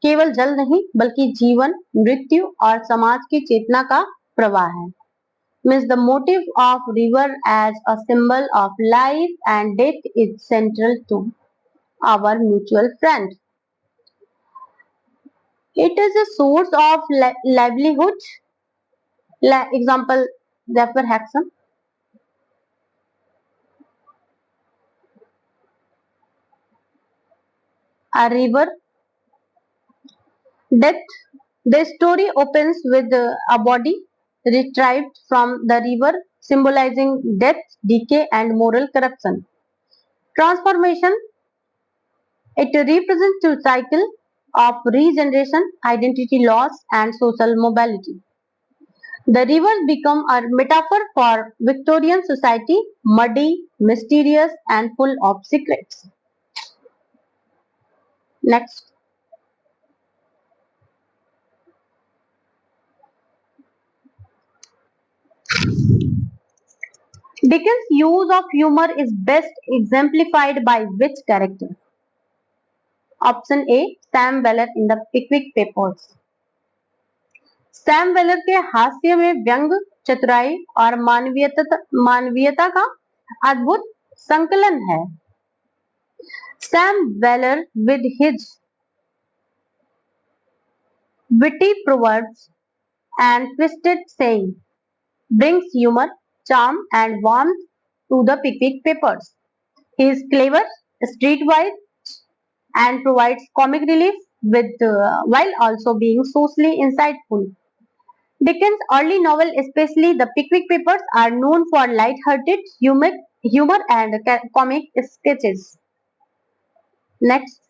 केवल जल नहीं बल्कि जीवन, मृत्यु और समाज की चेतना का प्रवाह है। Means the motive of river as a symbol of life and death is central to our mutual friend. It is a source of livelihood. Example, Zephyr Hexam. A river death. The story opens with a body retrieved from the river, symbolizing death, decay, and moral corruption. Transformation. It represents a cycle of regeneration, identity loss, and social mobility. The rivers become a metaphor for Victorian society, muddy, mysterious, and full of secrets. Next. Dickens' use of humor is best exemplified by which character? Option A. Sam Weller in the Pickwick Papers. Sam Weller के हास्य में व्यंग, चतुराई और मानवीयता का अद्भुत संकलन है। Sam Weller with his witty proverbs and twisted saying brings humor, charm and warmth to the Pickwick Papers. He is clever, streetwise and provides comic relief while also being socially insightful. Dickens' early novels, especially the Pickwick Papers, are known for light-hearted humor and comic sketches. Next,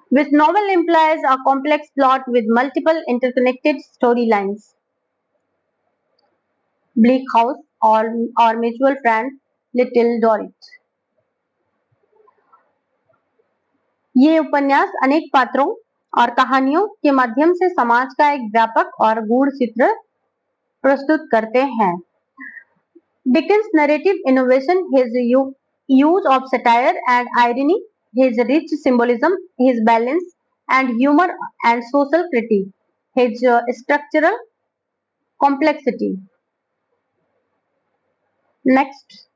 which novel implies a complex plot with multiple interconnected storylines? Bleak House or Mutual Friend, Little Dorrit. ये उपन्यास अनेक पात्रों और कहानियों के माध्यम से समाज का एक व्यापक और गूढ़ चित्र प्रस्तुत करते हैं। Dickens' narrative innovation, his use of satire and irony, his rich symbolism, his balance and humor and social critique, his structural complexity. Next.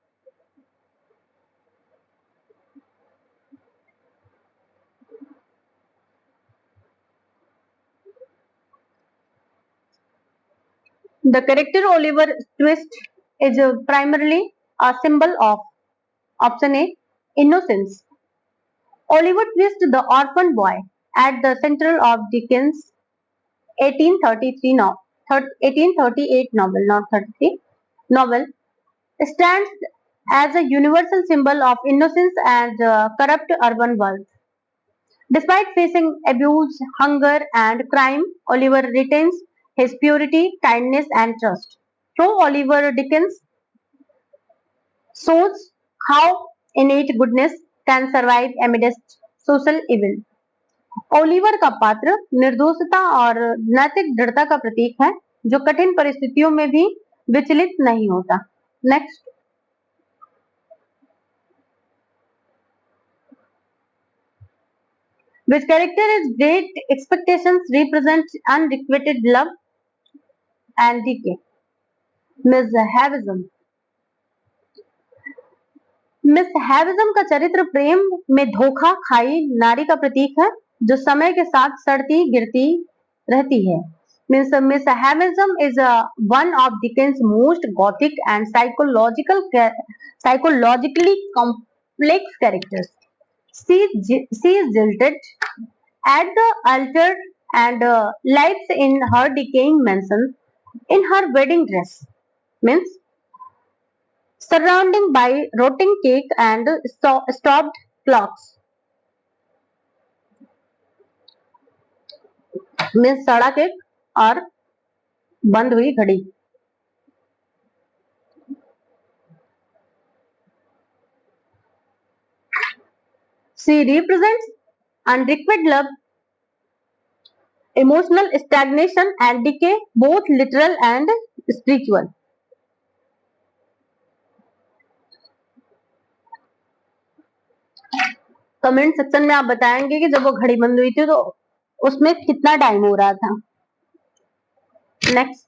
The character Oliver Twist is primarily a symbol of option A, innocence. Oliver Twist, the orphan boy, at the center of Dickens' 1838 novel, not 33 novel, stands as a universal symbol of innocence and corrupt urban world. Despite facing abuse, hunger, and crime, Oliver retains his purity, kindness, and trust. Through Oliver, Dickens shows how innate goodness can survive amidst social evil. Oliver का पात्र निर्दोषता और नैतिक दृढ़ता का प्रतीक है, जो कठिन परिस्थितियों में भी विचलित नहीं होता। Next, which character is great expectations represents unrequited love and decay? Miss Havisham. Miss Havisham का चरित्र प्रेम में धोखा खाई नारी का प्रतीक है, जो समय के साथ सड़ती गिरती रहती है। Miss Havisham is one of Dickens' most gothic and psychologically complex characters. She is jilted at the altar and lies in her decaying mansion in her wedding dress. Means surrounding by rotting cake and stopped clocks. Means सड़ा cake और बंद हुई घड़ी. She represents unrequited love, emotional stagnation and decay, both literal and spiritual. Comment section में आप बताएंगे कि जब वो घड़ी बंद हुई थी तो उसमें कितना टाइम हो रहा था. Next,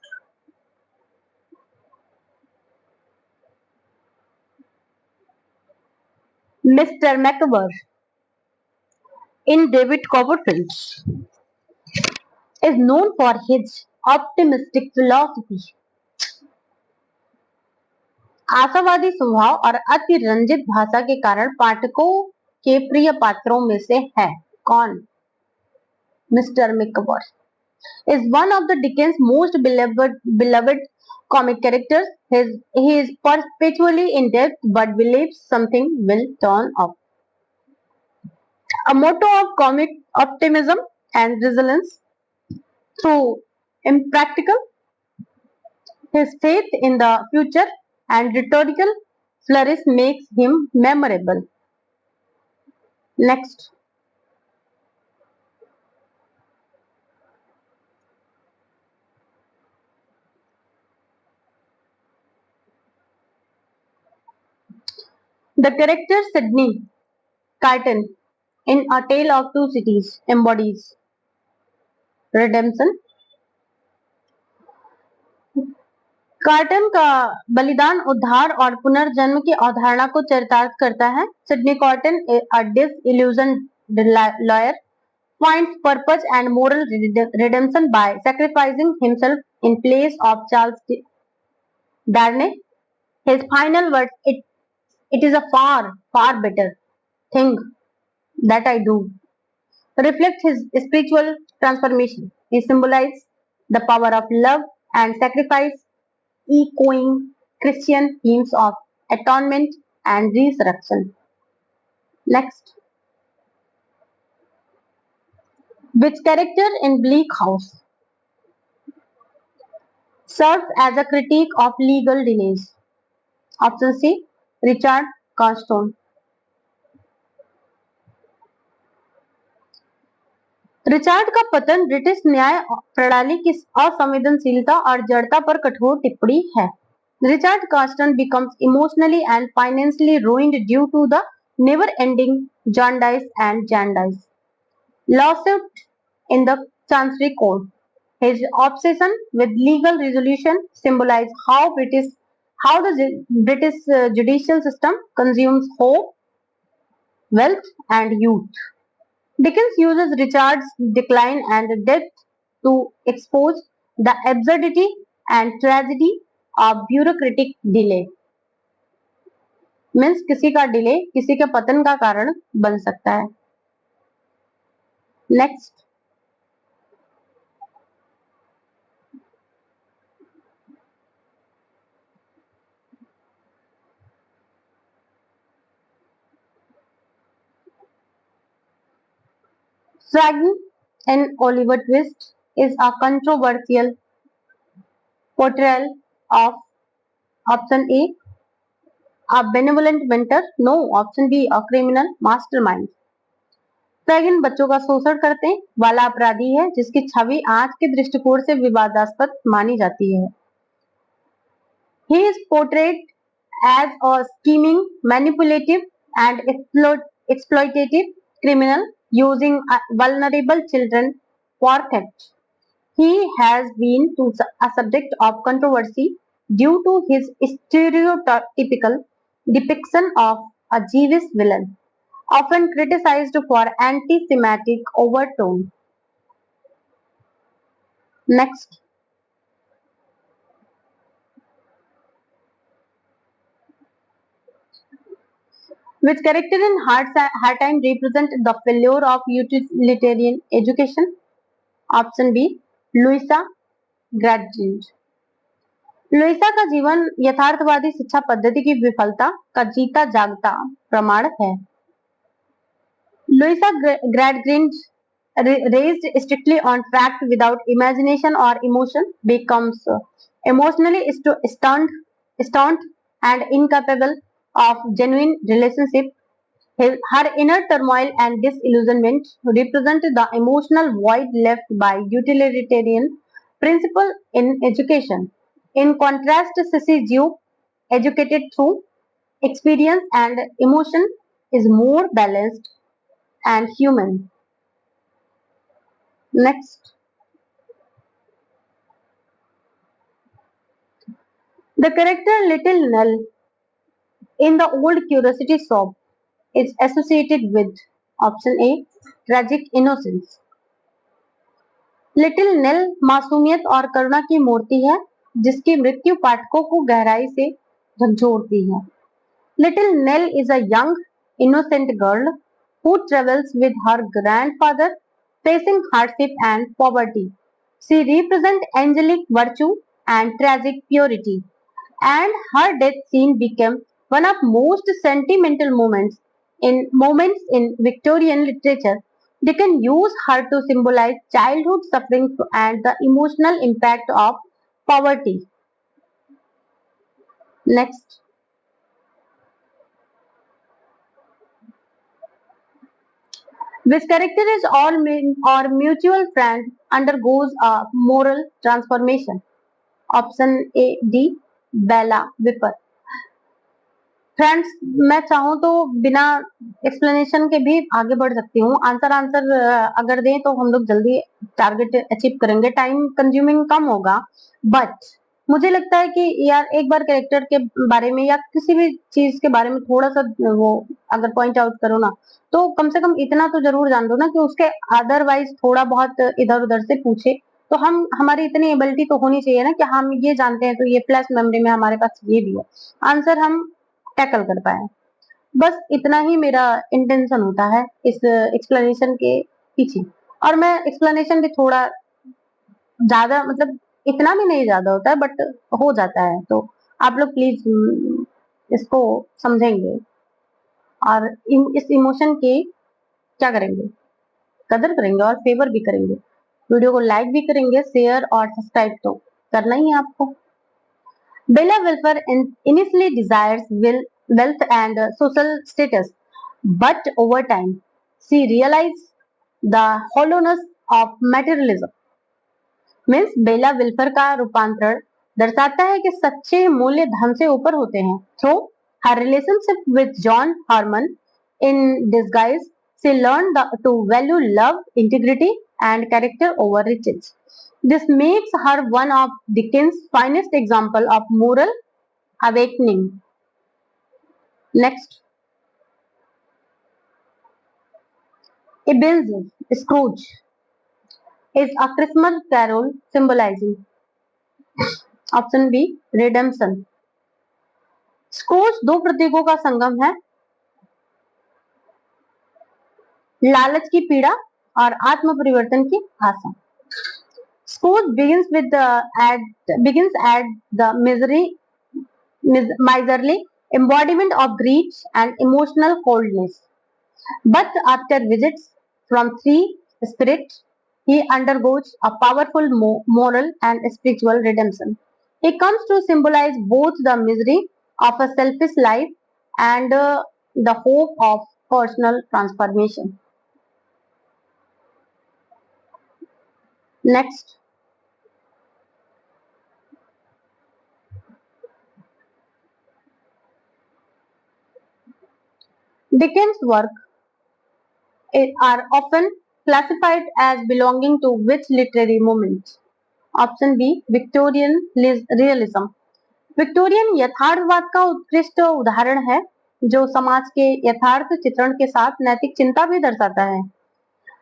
Mr Micawber in David Copperfield is known for his optimistic philosophy, आशावादी स्वभाव और अतिरंजित भाषा के कारण पाठकों के प्रिय पात्रों में से है. कौन? Mr Micawber is one of the Dickens' most beloved comic characters. He is perpetually in debt but believes something will turn up. A motto of comic optimism and resilience through impractical, his faith in the future and rhetorical flourish makes him memorable. Next, the character Sydney Carton in A Tale of Two Cities embodies redemption. Carton का बलिदान उद्धार और पुनर्जन्म की अवधारणा को चरितार्थ करता है. Sydney cotton, a disillusioned lawyer, finds purpose and moral redemption by sacrificing himself in place of Charles Darnay. His final words, it is a far, far better thing that I do, reflect his spiritual transformation. He symbolizes the power of love and sacrifice, echoing Christian themes of atonement and resurrection. Next, which character in Bleak House serves as a critique of legal delays? Option C, Richard Carstone. Richard का पतन British न्याय प्रणाली की असंवेदनशीलता और जड़ता पर कठोर टिप्पणी है. Richard Carstone becomes emotionally and financially ruined due to the never-ending Jarndyce and Jarndyce lawsuit in the Chancery Court. His obsession with legal resolution symbolizes how the British judicial system consumes hope, wealth, and youth. Dickens uses Richard's decline and death to expose the absurdity and tragedy of bureaucratic delay. Means किसी का delay किसी के पतन का कारण बन सकता है. Next, Fraggle and Oliver Twist is a controversial portrayal of option A benevolent mentor, no, option B a criminal mastermind. फ्रैगिन बच्चों का शोषण करते वाला अपराधी है जिसकी छवि आज के दृष्टिकोण से विवादास्पद मानी जाती है. He is portrayed as a scheming, manipulative, and exploitative criminal using vulnerable children for theft. He has been a subject of controversy due to his stereotypical depiction of a Jewish villain, often criticized for anti-Semitic overtone. Next, Which character in Hard Time represent the failure of utilitarian education? Option B. Louisa Gradgrind. Louisa का जीवन यथार्थवादी शिक्षा पद्धति की विफलता का जीता जागता प्रमाण है. Louisa Gradgrind, raised strictly on fact without imagination or emotion, becomes emotionally stunned and incapable of genuine relationship. Her inner turmoil and disillusionment represent the emotional void left by utilitarian principle in education. In contrast, Sissy Jupe, educated through experience and emotion, is more balanced and human. Next, the character Little Nell in the old Curiosity Shop is associated with option A, tragic innocence. Little nail मासूमियत और करुणा की मूर्ति है जिसकी मृत्यु पाठकों को गहराई से झकझोरती है. Little nail is a young innocent girl who travels with her grandfather facing hardship and poverty. She represents angelic virtue and tragic purity, and her death scene became one of most sentimental moments in Victorian literature. They can use her to symbolize childhood suffering and the emotional impact of poverty. Next, which character is or mutual friend undergoes a moral transformation? Option A, D, Bella Whipper. Friends, मैं चाहूँ तो बिना explanation के भी आगे बढ़ सकती हूँ. आंसर अगर दें तो हम लोग जल्दी टारगेट अचीव करेंगे, टाइम कंज्यूमिंग कम होगा. बट मुझे लगता है कि यार एक बार कैरेक्टर के बारे में या किसी भी चीज के बारे में थोड़ा सा वो अगर पॉइंट आउट करो ना, तो कम से कम इतना तो जरूर जान दो ना कि उसके अदरवाइज थोड़ा बहुत इधर उधर से पूछे तो हम हमारी इतनी एबिलिटी तो होनी चाहिए ना कि हम ये जानते हैं तो ये फ्लैश मेमोरी में हमारे पास ये भी है, आंसर हम टैकल कर पाए. बस इतना ही मेरा इंटेंशन होता है इस एक्सप्लेनेशन के पीछे. और मैं एक्सप्लेनेशन भी थोड़ा ज्यादा मतलब इतना भी नहीं ज्यादा होता है बट हो जाता है, तो आप लोग प्लीज इसको समझेंगे और इस इमोशन के क्या करेंगे, कदर करेंगे और फेवर भी करेंगे. वीडियो को लाइक भी करेंगे, शेयर और सब्सक्राइब तो करना ही है आपको. Bella Wilfer initially desires wealth and social status, but over time she realizes the hollowness of materialism. Means Bella Wilfer का रूपांतरण दर्शाता है कि सच्चे मूल्य धन से ऊपर होते हैं. Through her relationship with John Harmon in disguise she learn to value love, integrity and character over riches. This makes her one of Dickens' finest example of moral awakening. Next, Ebenezer Scrooge is a Christmas carol symbolizing option B, redemption. Scrooge दो प्रतीकों का संगम है, लालच की पीड़ा और आत्म परिवर्तन की आशा. Scrooge begins at the miserly embodiment of greed and emotional coldness. But after visits from three spirits, he undergoes a powerful moral and spiritual redemption. He comes to symbolize both the misery of a selfish life and the hope of personal transformation. Next, Dickens' work are often classified as belonging to which literary movement? Option B, Victorian realism. Victorian यथार्थवाद का उत्कृष्ट उदाहरण है जो समाज के यथार्थ चित्रण के साथ नैतिक चिंता भी दर्शाता है.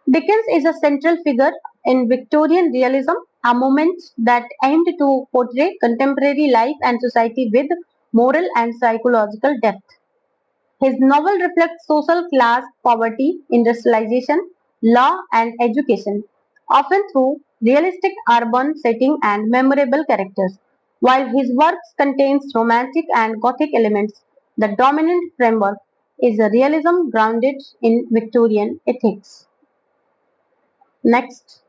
Dickens is a central figure in Victorian realism, a movement that aimed to portray contemporary life and society with moral and psychological depth. His novel reflects social class, poverty, industrialization, law, and education, often through realistic urban setting and memorable characters. While his works contains romantic and gothic elements, the dominant framework is a realism grounded in Victorian ethics. Next,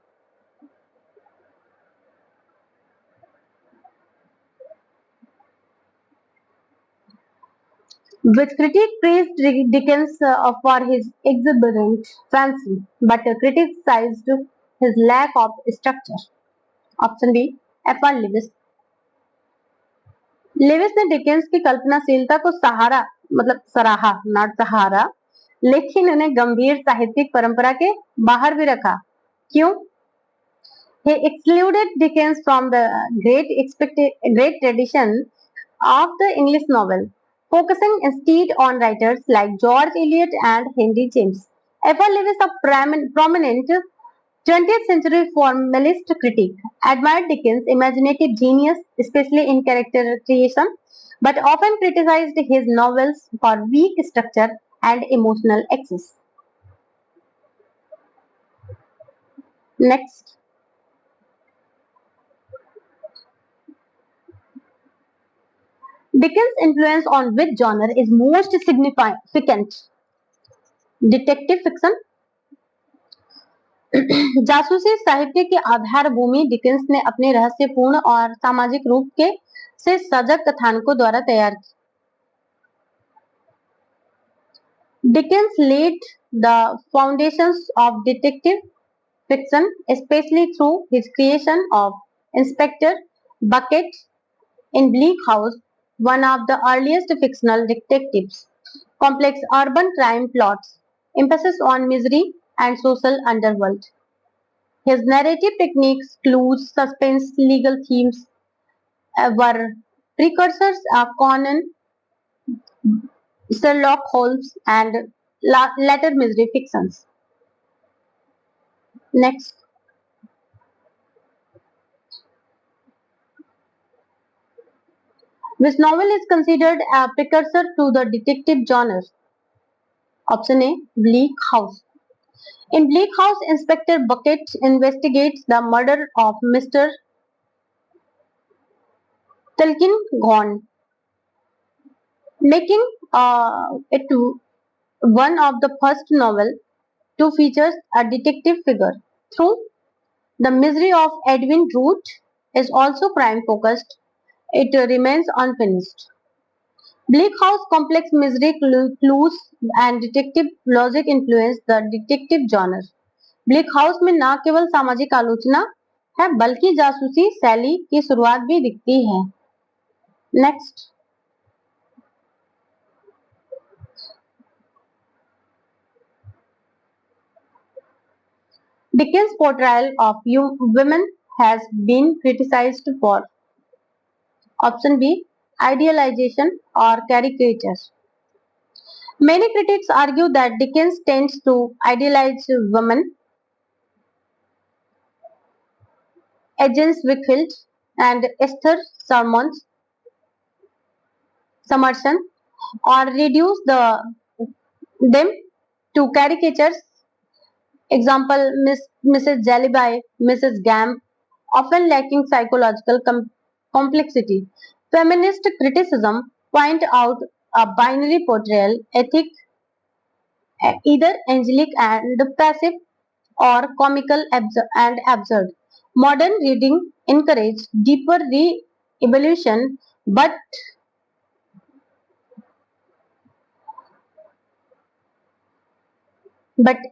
with critic praised Dickens for his exuberant fancy, but criticized his lack of structure. Option B F R Leavis. Leavis ने Dickens की कल्पनाशीलता को सहारा मतलब सराहा not सहारा, लेकिन उन्हें गंभीर साहित्यिक परंपरा के बाहर भी रखा। क्यों? He excluded Dickens from the great tradition of the English novel, focusing instead on writers like George Eliot and Henry James. F.R. Lewis, a prominent 20th century formalist critic, admired Dickens' imaginative genius, especially in character creation, but often criticized his novels for weak structure and emotional excess. Next, Dickens' influence on which genre is most significant? Detective fiction. जासूसी साहित्य की आधारभूमि Dickens ने अपने रहस्यपूर्ण और सामाजिक रूप के से सजग कथानकों द्वारा तैयार की। Dickens laid the foundations of detective fiction, especially through his creation of Inspector Bucket in Bleak House, one of the earliest fictional detectives. Complex urban crime plots, emphasis on misery and social underworld. His narrative techniques, clues, suspense, legal themes were precursors of Conan, Sherlock Holmes, and later mystery fictions. Next, which novel is considered a precursor to the detective genre? Option A, Bleak House. In Bleak House, Inspector Bucket investigates the murder of Mr. Tulkinghorn, making it one of the first novel to feature a detective figure. Through the misery of Edwin Drood is also crime focused. It remains unfinished. Bleak House complex misery clues and detective logic influence the detective genre. Bleak house में न केवल सामाजिक आलोचना है बल्कि जासूसी शैली की शुरुआत भी दिखती है। Next, Dickens' portrayal of women has been criticized for option B, idealization or caricature. Many critics argue that Dickens tends to idealize women. Agnes Wickfield and Esther Summerson or reduce them to caricatures. Example, Mrs. Jellyby, Mrs. Gamp, often lacking psychological complexity. Feminist criticism point out a binary portrayal ethic, either angelic and passive or comical and absurd. Modern reading encourage deeper re-evolution, but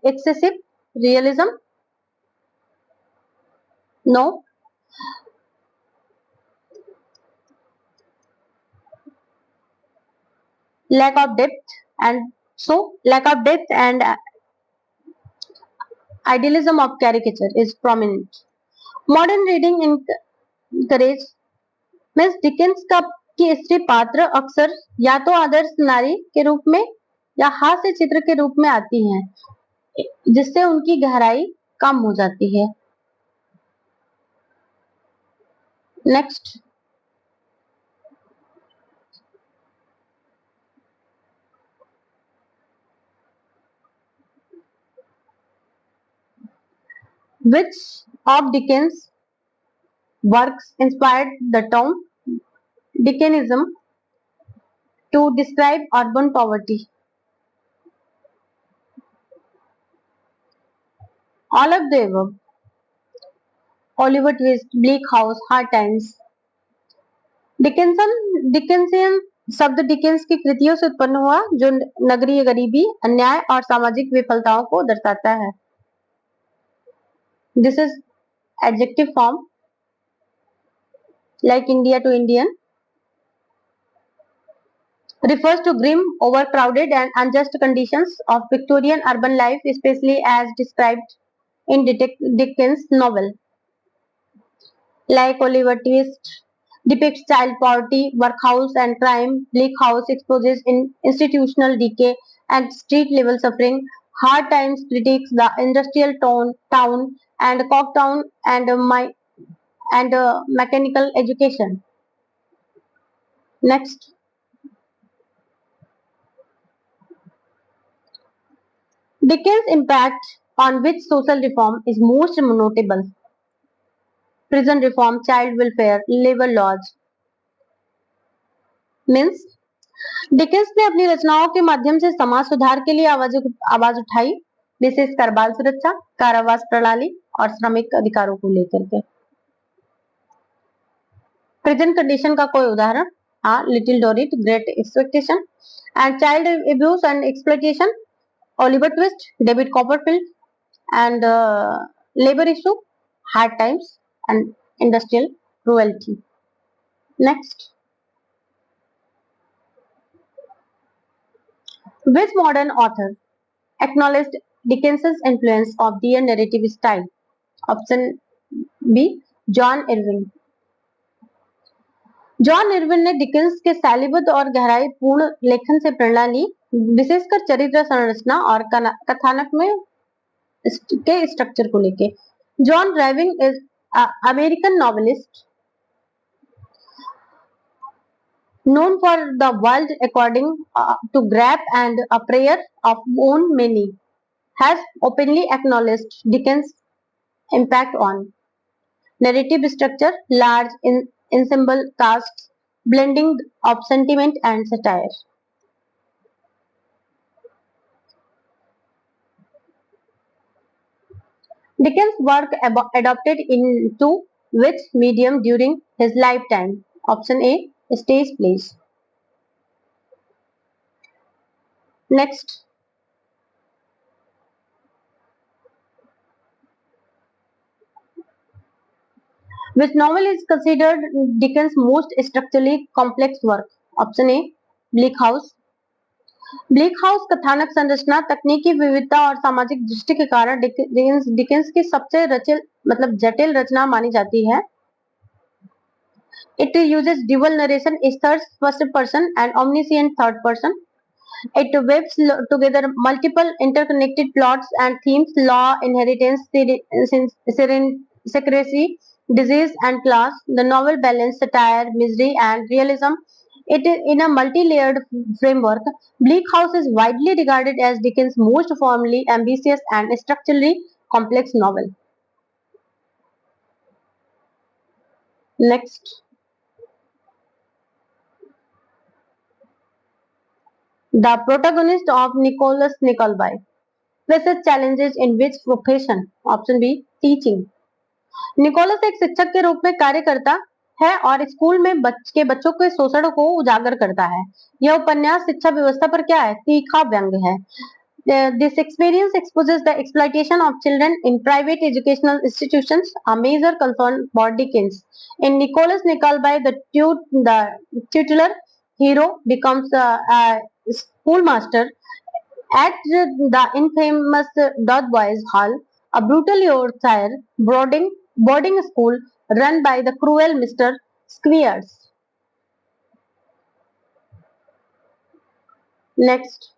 excessive realism, no. Lack of depth and lack of depth and idealism of caricature is prominent. Modern reading encourage means Dickens का की स्त्री पात्र अक्सर या तो आदर्श नारी के रूप में या हास्य चित्र के रूप में आती हैं, जिससे उनकी गहराई कम हो जाती है। Next, Which of Dickens' works inspired the term Dickenism to describe urban poverty? All of the above. Oliver Twist, Bleak House, Hard Times. डिकेंसियन शब्द डिकेंस की कृतियों से उत्पन्न हुआ जो नगरीय गरीबी, अन्याय और सामाजिक विफलताओं को दर्शाता है. This is adjective form like India to Indian, refers to grim, overcrowded and unjust conditions of Victorian urban life, especially as described in Dickens' novel. Like Oliver Twist depicts child poverty, workhouse and crime. Bleak House exposes institutional decay and street-level suffering. Hard Times critiques the industrial town and Cocktown and mechanical education. Next, Dickens' impact on which social reform is most notable? Prison reform, child welfare, labor laws. Means Dickens ने अपनी रचनाओं के माध्यम से समाज सुधार के लिए आवाज उठाई, विशेषकर बाल सुरक्षा, कारावास प्रणाली और श्रमिक अधिकारों को लेकर के. प्रिजन कंडीशन का कोई उदाहरण? हाँ, Little Dorrit, Great Expectation. And child abuse and exploitation, Oliver Twist, David Copperfield. And labour issue, Hard Times and industrial cruelty. Next, which modern author acknowledged Dickens's influence of their narrative style? Option B, John Irwin. John Irwin ने Dickens के शैलीबद्ध और गहराई पूर्ण लेखन से प्रेरणा ली, विशेषकर चरित्र संरचना और कथानक में के स्ट्रक्चर को लेके. John Irving is American novelist known for the world according to Grap and a prayer of own many, has openly acknowledged Dickens' impact on narrative structure, large ensemble casts, blending of sentiment and satire. Dickens' work adopted into which medium during his lifetime? Option A, stage plays. Next, which novel is considered Dickens' most structurally complex work? Option A, Bleak House. Bleak house कथानक संरचना, तकनीकी विविधता और सामाजिक दृष्टि के कारण Dickens की सबसे जटिल रचना मानी जाती है. It uses dual narration, is third first person and omniscient third person. It weaves together multiple interconnected plots and themes: law, inheritance, secrecy, disease, and class. The novel balances satire, misery, and realism. It is in a multi-layered framework. Bleak House is widely regarded as Dickens' most formally ambitious and structurally complex novel. Next, the protagonist of Nicholas Nickleby faces challenges in which profession? Option B, teaching. Nicholas एक शिक्षक के रूप में कार्य करता है और school में बच्चों के शोषण को उजागर करता है. यह उपन्यास शिक्षा व्यवस्था पर क्या है? तीखा व्यंग है. This experience exposes the exploitation of children in private educational institutions, a major concern for Dickens. In Nicholas Nickleby, the titular hero becomes a schoolmaster at the infamous Dotheboys Hall, a brutal Yorkshire boarding school run by the cruel Mr. Squeers. Next,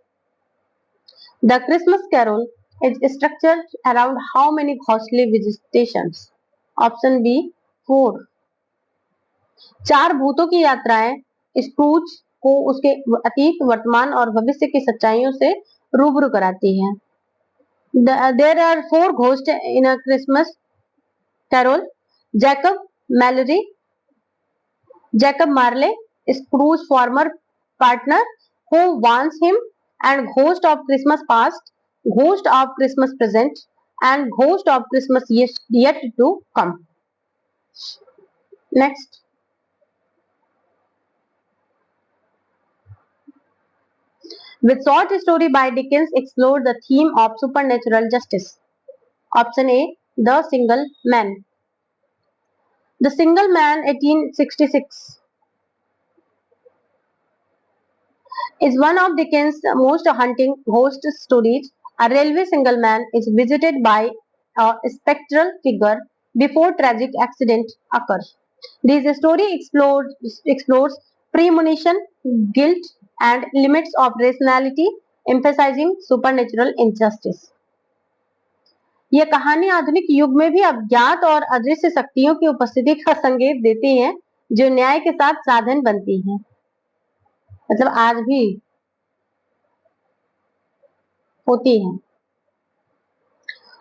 the Christmas Carol is structured around how many ghostly visitations? Option B, 4. 4 भूतों की यात्राएं screws को उसके अतीत, वर्तमान और भविष्य की सच्चाइयों से रूबरू कराती हैं. There are 4 ghosts in a Christmas Carol, Jacob Mallory, Jacob Marley, Scrooge's former partner, who warns him, and Ghost of Christmas Past, Ghost of Christmas Present, and Ghost of Christmas Yet to Come. Next. With short story by Dickens explored the theme of supernatural justice. Option A, The Single Man. The Single Man, 1866, is one of Dickens' most haunting ghost stories. A railway single man is visited by a spectral figure before tragic accident occurs. This story explores premonition, guilt, and limits of rationality, emphasizing supernatural injustice. यह कहानी आधुनिक युग में भी अज्ञात और अदृश्य शक्तियों की उपस्थिति का संकेत देती है जो न्याय के साथ साधन बनती हैं। मतलब आज भी होती हैं।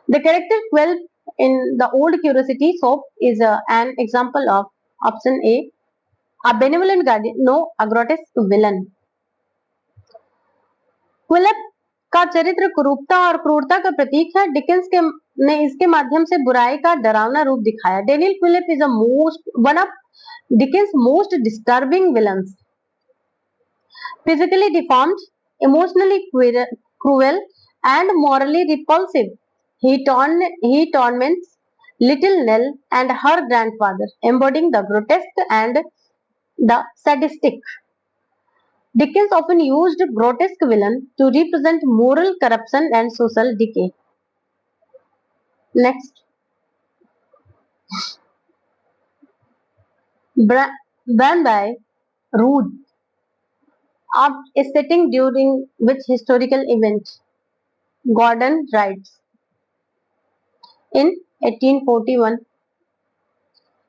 The character Quell in The Old Curiosity Shop is an example of option A benevolent guardian, no, a grotesque villain. क्विलप का चरित्र कुरूपता और क्रूरता का प्रतीक है। डिकेंस ने इसके माध्यम से बुराई का डरावना रूप दिखाया। Daniel Quilp is one of Dickens most disturbing villains. Physically deformed, emotionally cruel, and morally repulsive, he torments little Nell and her grandfather, embodying the grotesque and the sadistic. Dickens often used grotesque villain to represent moral corruption and social decay. Next. Branby Rude is setting during which historical event? Gordon writes in 1841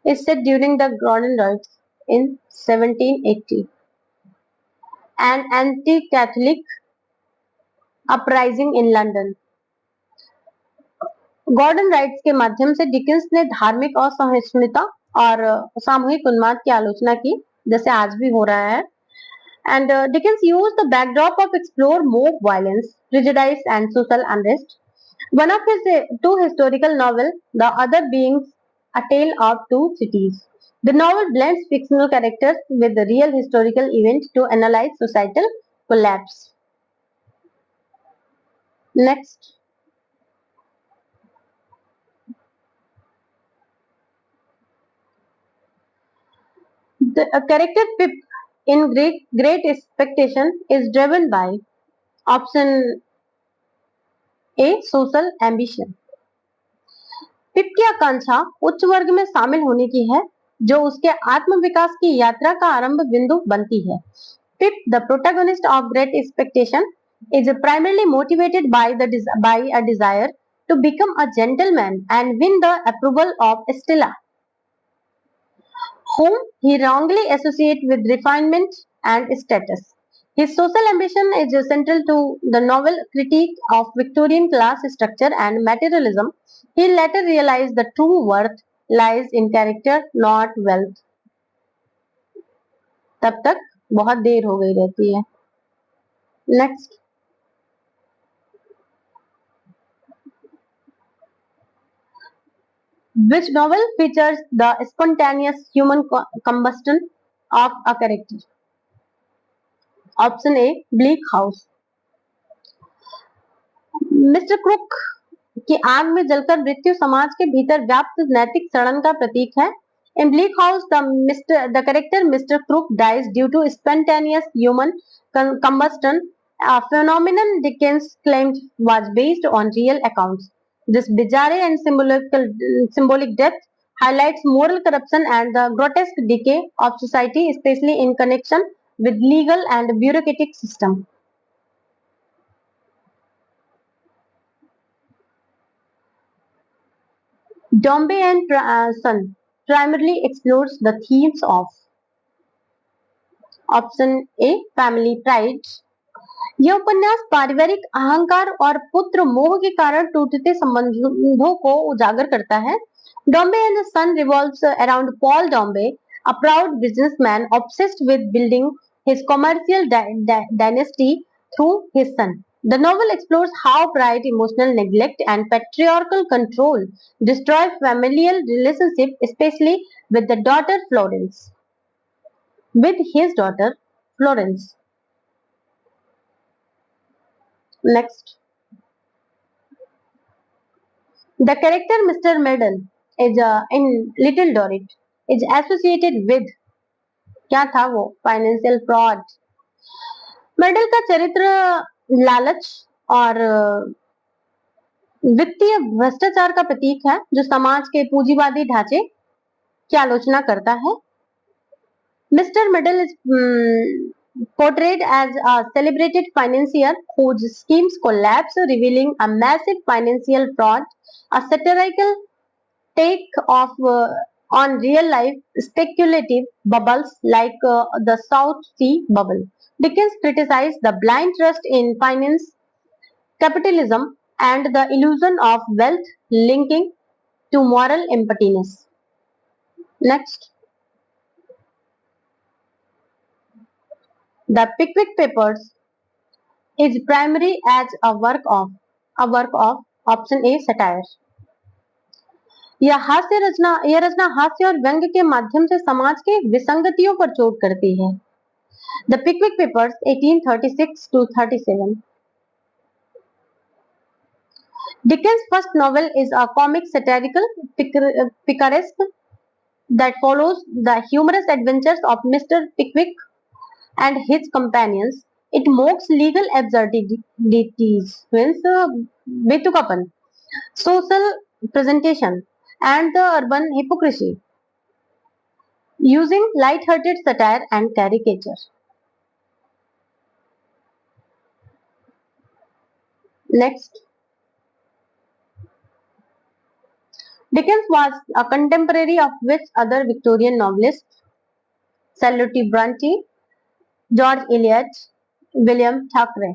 is set during the Gordon Riots in 1780, an anti-Catholic uprising in London. Gordon riots के माध्यम से Dickens ने धार्मिक असहिष्णुता और सामूहिक उन्माद की आलोचना की, जैसे आज भी हो रहा है। And Dickens used the backdrop of explore mob violence, prejudice, and social unrest. One of his two historical novels, the other being A Tale of Two Cities. The novel blends fictional characters with the real historical events to analyze societal collapse. Next. The character Pip in Great Expectation is driven by option A social ambition. पिप की आकांक्षा उच्च वर्ग में शामिल होने की है जो उसके आत्म विकास की यात्रा का आरंभ बिंदु बनती है। Pip, the protagonist of Great Expectation, is primarily motivated by a desire to become a gentleman and win the approval of Stella, whom he wrongly associates with refinement and status. His social ambition is central to the novel critique of Victorian class structure and materialism. He later realized the true worth lies in character, not wealth. तब तक बहुत देर हो गई रहती है। Next. Which novel features the spontaneous human combustion of a character? Option A, Bleak House. Mister Krook की आग में जलकर मृत्यु समाज के भीतर व्याप्त नैतिक सड़न का प्रतीक है। In Bleak House, the character Mr. Crook dies due to spontaneous human combustion, a phenomenon Dickens claimed was based on real accounts. This bizarre and symbolic death highlights moral corruption and the grotesque decay of society, especially in connection with legal and bureaucratic system. Dombey and Son primarily explores the themes of option A, family pride. यह उपन्यास पारिवारिक अहंकार और पुत्र मोह के कारण टूटते संबंधों को उजागर करता है। Dombey and the Son revolves around Paul Dombey, a proud businessman obsessed with building his commercial dynasty through his son. The novel explores how pride, emotional neglect, and patriarchal control destroy familial relationships, especially with the daughter Florence. With his daughter Florence. Next, the character Mr. Meddle is in Little Dorrit is associated with क्या था वो financial fraud. Medal का चरित्र लालच और वित्तीय भ्रष्टाचार का प्रतीक है जो समाज के पूंजीवादी ढांचे की आलोचना करता है। Mister medal is portrayed as a celebrated financier whose schemes collapse, revealing a massive financial fraud, a satirical take of on real life speculative bubbles like the South Sea bubble. Dickens criticized the blind trust in finance, capitalism, and the illusion of wealth linking to moral emptiness. Next, the Pickwick Papers is primary as a work of option A satire. यह रचना हास्य और व्यंग्य के माध्यम से समाज के विसंगतियों पर चोट करती है। The Pickwick Papers 1836 to 37. Dickens' first novel is a comic satirical picaresque that follows the humorous adventures of Mr. Pickwick and his companions. It mocks legal absurdities, means betukapan, social presentation, and the urban hypocrisy, using light-hearted satire and caricature. Next, Dickens was a contemporary of which other Victorian novelists? Charlotte Bronte, George Eliot, William Thackeray.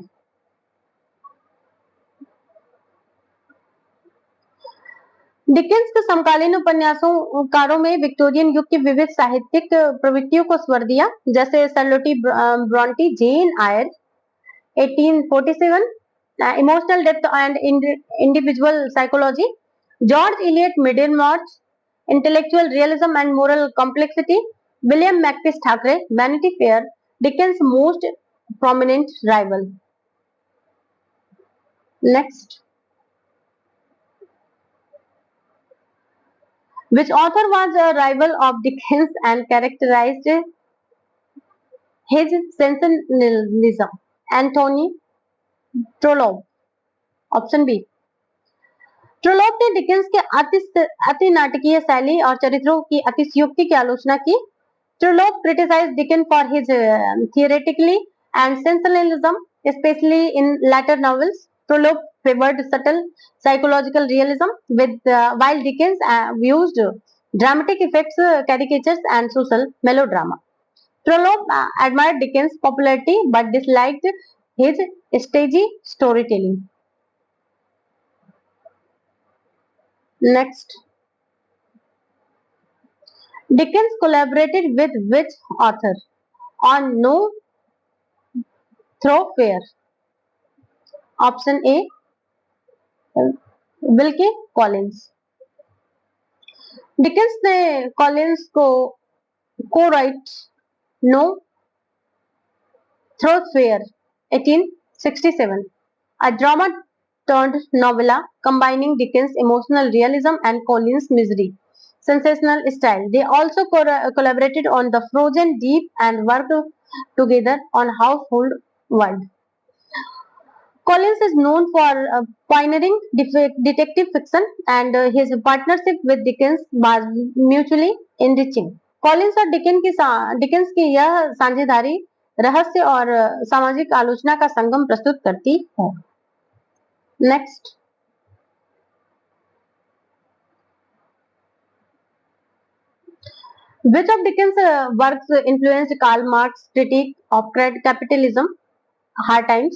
Dickens के समकालीन उपन्यासकारों में Victorian युग की विविध साहित्यिक प्रवृत्तियों को स्वर दिया, जैसे Charlotte Bronte, Jane Eyre 1847, emotional depth and individual psychology, George Eliot Middlemarch, intellectual realism and moral complexity, William Makepeace Thackeray, Vanity Fair, Dickens most prominent rival. Next, which author was a rival of Dickens and characterized his sensationalism? Anthony Trollope. Option B. Trollope ने Dickens के अति नाटकीय शैली और चरित्रों की अतिशयोक्ति की आलोचना की। Trollope criticized Dickens for his theoretically and sensationalism, especially in later novels. Trollope favored subtle psychological realism, while Dickens used dramatic effects, caricatures, and social melodrama. Trollope admired Dickens' popularity but disliked his stagey storytelling. Next, Dickens collaborated with which author on No Thoroughfare? Option A, Wilkie Collins. Dickens ने Collins को co-write No Thoroughfare 1867, a drama turned novella combining Dickens' emotional realism and Collins' misery sensational style. They also collaborated on The Frozen Deep and worked together on Household Word. Collins is known for pioneering detective fiction, and his partnership with Dickens was mutually enriching. Collins और Dickens की यह साझेदारी रहस्य और सामाजिक आलोचना का संगम प्रस्तुत करती है। Next, which of Dickens' works influenced Karl Marx's critique of capitalism? Hard Times,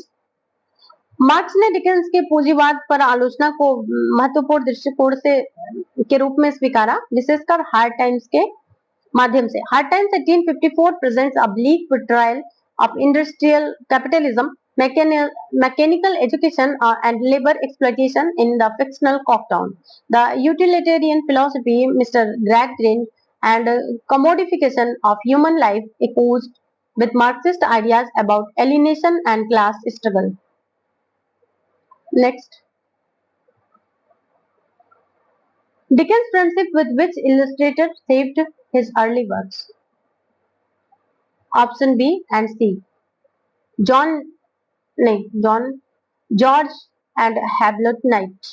marks ने डिकेंस के पूंजीवाद पर आलोचना को महत्वपूर्ण दृष्टिकोण से के रूप में स्वीकारा, विशेषकर हार्ड टाइम्स के माध्यम से। Hard times 1854 presents a bleak portrayal of industrial capitalism, mechanical education, and labor exploitation in the fictional Cocktown. The utilitarian philosophy, Mr. Gradgrind, and commodification of human life echoes with Marxist ideas about alienation and class struggle. Next, Dickens' friendship with which illustrator shaped his early works? Option B and C. John, no, John, George and Hamlet Knight.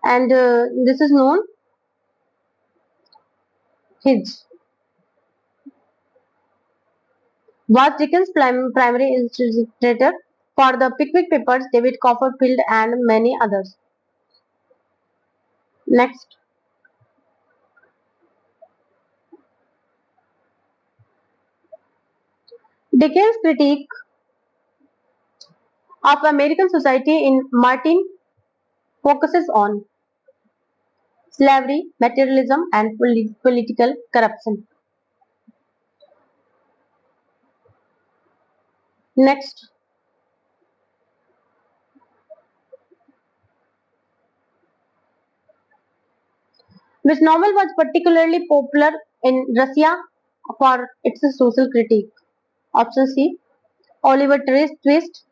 And this is known his. Was Dickens' primary illustrator for the Pickwick Papers, David Copperfield, and many others. Next, Dickens' critique of American society in Martin focuses on slavery, materialism, and political corruption. Next, which novel was particularly popular in Russia for its social critique? Option C. Oliver Twist.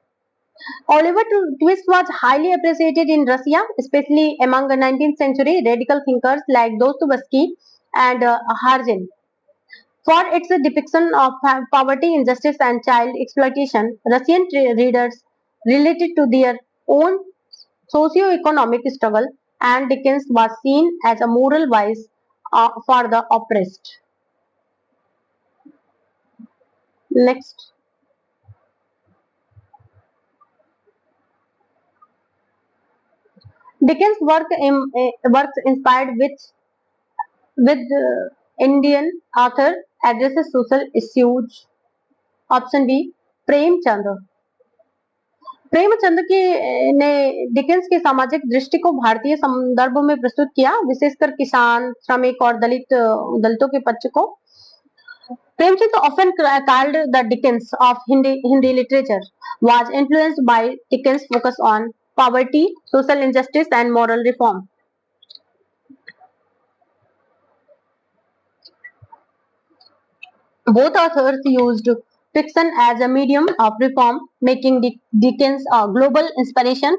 Oliver Twist was highly appreciated in Russia, especially among the 19th century radical thinkers like Dostoevsky and Harjin. For its depiction of poverty, injustice, and child exploitation, Russian readers related to their own socio-economic struggle, and Dickens was seen as a moral voice for the oppressed. Next, Dickens' works inspired with Indian author addresses social issues. Option B, Premchand Premchand के ने Dickens के सामाजिक दृष्टि को भारतीय संदर्भ में प्रस्तुत किया, विशेषकर किसान, श्रमिक और दलितों के पक्ष को। Premchand, often called the Dickens of Hindi literature, was influenced by Dickens' focus on poverty, social injustice, and moral reform. Both authors used fiction as a medium of reform, making Dickens a global inspiration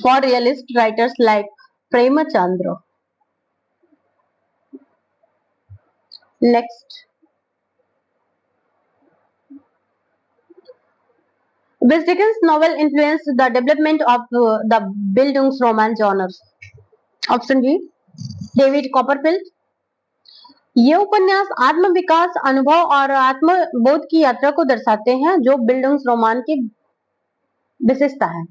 for realist writers like Premchandra. Next, which Dickens novel influenced the development of the Bildungsroman genre? Option B, David Copperfield. ये उपन्यास आत्मविकास, अनुभव और आत्मबोध की यात्रा को दर्शाते हैं, जो बिल्डिंग्स की विशेषता है।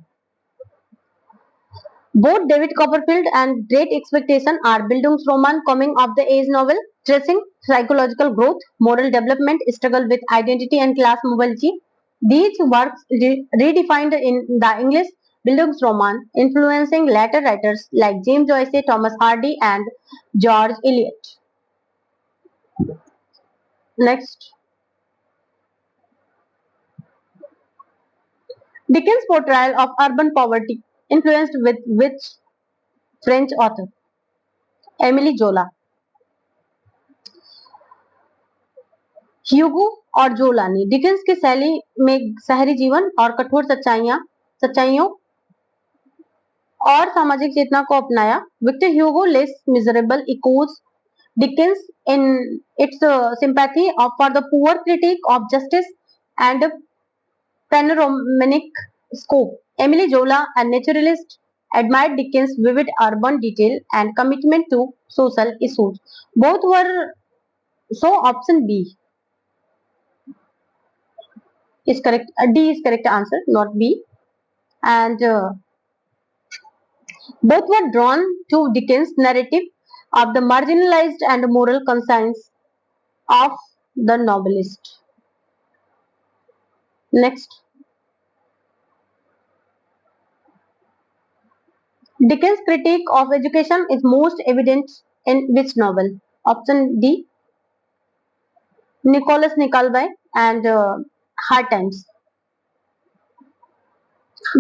Both David Copperfield and Great Expectation are Bildungsroman coming of the age novel, tracing psychological growth, moral development, struggle with identity and class mobility. These works redefined in the English Bildungsroman, influencing later writers like James Joyce, Thomas Hardy, and George Eliot. Next, Dickens' portrayal of urban poverty influenced with which French author? Emily Zola. ह्यूगो और जोला ने Dickens की शैली में शहरी जीवन और कठोर सच्चाइयों और सामाजिक चेतना को अपनाया। Victor Hugo Les Miserables echoes Dickens in its sympathy for the poor, critique of justice, and panoramic scope. Emily Zola, a naturalist, admired Dickens' vivid urban detail and commitment to social issues. Both were so. Option B is correct. D is correct answer, not B. And both were drawn to Dickens' narrative of the marginalized and moral conscience of the novelist. Next, Dickens' critique of education is most evident in which novel? Option D, Nicholas Nickleby and Hard Times.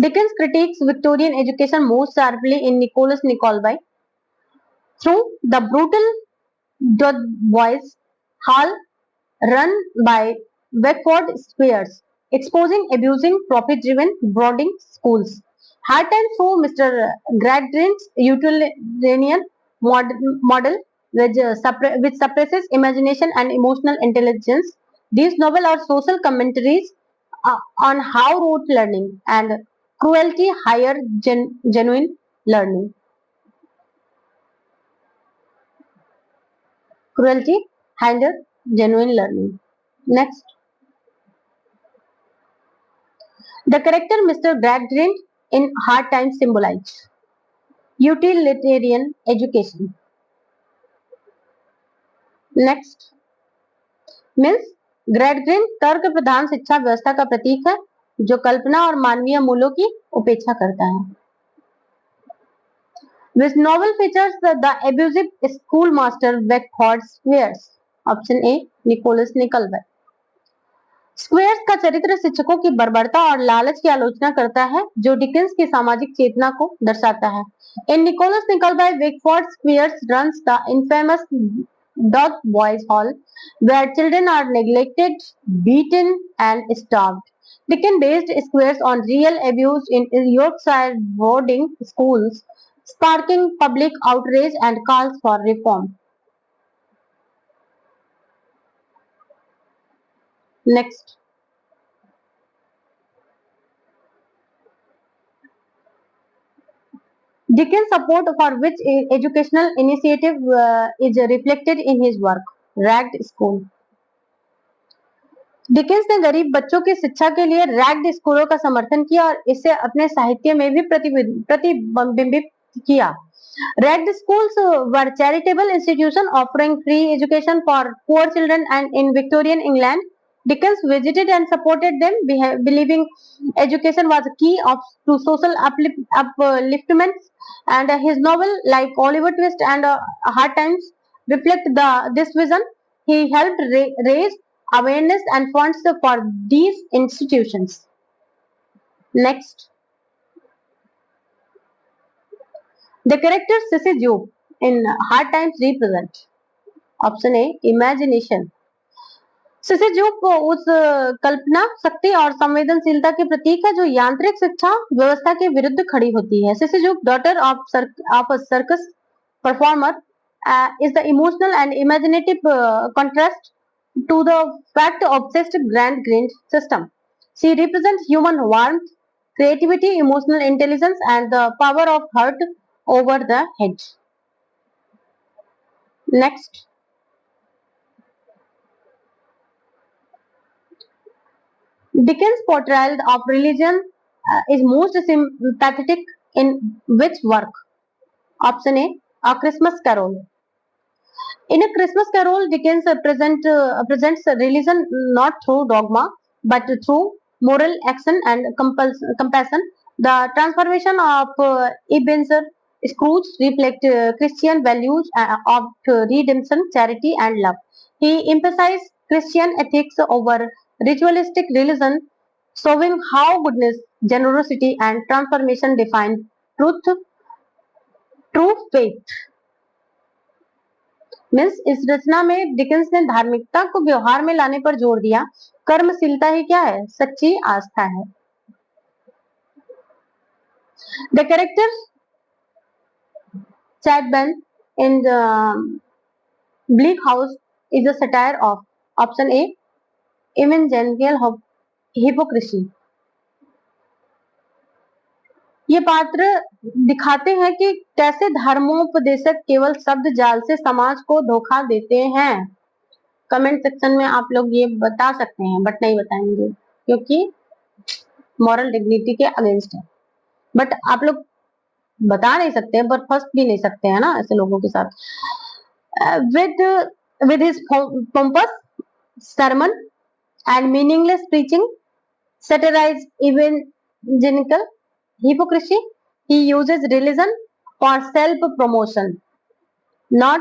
Dickens critiques Victorian education most sharply in Nicholas Nickleby through the brutal Boys' Hall run by Beckford Squares, exposing abusing profit-driven boarding schools. Hard times for Mr. Gradgrind's utilitarian model, which suppresses imagination and emotional intelligence. These novels are social commentaries on how rote learning and cruelty higher genuine learning. Cruelty hinder genuine learning. Next, the character Mr. Gradgrind in Hard Times symbolize utilitarian education. Next, means Gradgrind तर्क प्रधान शिक्षा व्यवस्था का प्रतीक है जो कल्पना और मानवीय मूल्यों की उपेक्षा करता है. This novel features the abusive schoolmaster Beckford Squares. Option A, Nicholas Nickleby. Squares का चरित्र शिक्षकों की बर्बरता और लालच की आलोचना करता है जो डिकेंस की सामाजिक चेतना को दर्शाता है. In Nicholas Nickleby Wackford Squeers runs the infamous Dotheboys Hall where children are neglected, beaten and starved. Dickens based Squares on real abuse in Yorkshire boarding schools, sparking public outrage and calls for reform. Next, Dickens' support for which educational initiative is reflected in his work, Ragged School. Dickens ने गरीब बच्चों की शिक्षा के लिए ragged स्कूलों का समर्थन किया और इसे अपने साहित्य में भी प्रतिबिंबित किया. Ragged schools were charitable institutions offering free education for poor children, and in Victorian England, Dickens visited and supported them, believing education was a key to social upliftment. And his novel, like Oliver Twist and Hard Times, reflect this vision. He helped raise awareness and funds for these institutions. Next, the character Sissy Job in Hard Times represent. Option A, imagination. सिसे जुग उस कल्पना शक्ति और संवेदनशीलता के प्रतीक है जो यांत्रिक शिक्षा व्यवस्था के विरुद्ध खड़ी होती है. सिसे जुग, daughter of a circus performer, is the emotional and imaginative contrast to the fact-obsessed grand-grind system. She represents human warmth, creativity, emotional intelligence, and the power of heart over the head. Next, Dickens' portrayal of religion is most sympathetic in which work? Option A, A Christmas Carol. In A Christmas Carol, Dickens presents religion not through dogma but through moral action and compassion. The transformation of Ebenezer Scrooge reflect Christian values of redemption, charity, and love. He emphasized Christian ethics over ritualistic religion, showing how goodness, generosity, and transformation define truth, true faith. Means इस रचना में Dickens ने धार्मिकता को व्यवहार में लाने पर जोर दिया. कर्मशीलता ही क्या है? सच्ची आस्था है. The character Chadband in the Bleak House is a satire of. Option A, evangelical hypocrisy. ये पात्र दिखाते हैं कि कैसे धर्मोपदेशक केवल शब्द जाल से समाज को धोखा देते हैं. कमेंट सेक्शन में आप लोग ये बता सकते हैं बट नहीं बताएंगे क्योंकि मॉरल डिग्निटी के अगेंस्ट है. बट आप लोग बता नहीं सकते हैं पर फंस भी नहीं सकते हैं ना ऐसे लोगों के साथ. with his pompous sermon and meaningless preaching, satirize evangelical hypocrisy. He uses religion for self-promotion, not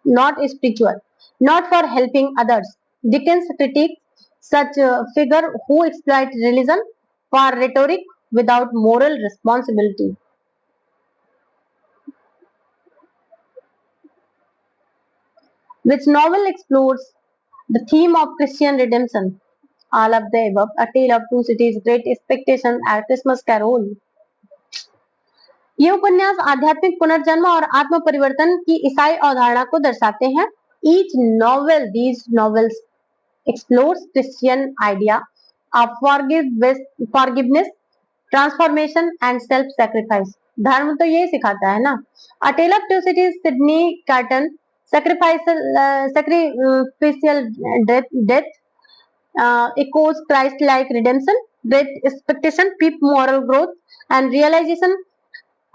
not spiritual, not for helping others. Dickens critiques such a figure who exploit religion for rhetoric without moral responsibility. Which novel explores the theme of Christian redemption? All of the above. A Tale of Two Cities, Great Expectation, and Christmas Carol. ये उपन्यास आध्यात्मिक पुनर्जन्म और आत्म परिवर्तन की ईसाई अवधारणा को दर्शाते हैं. Each novel, these novels explores Christian idea of forgiveness, transformation and self-sacrifice. धर्म तो यही सिखाता है ना. A Tale of Two Cities, Sydney Carton, sacrificial death echoes Christ-like redemption, great expectation, peep moral growth, and realization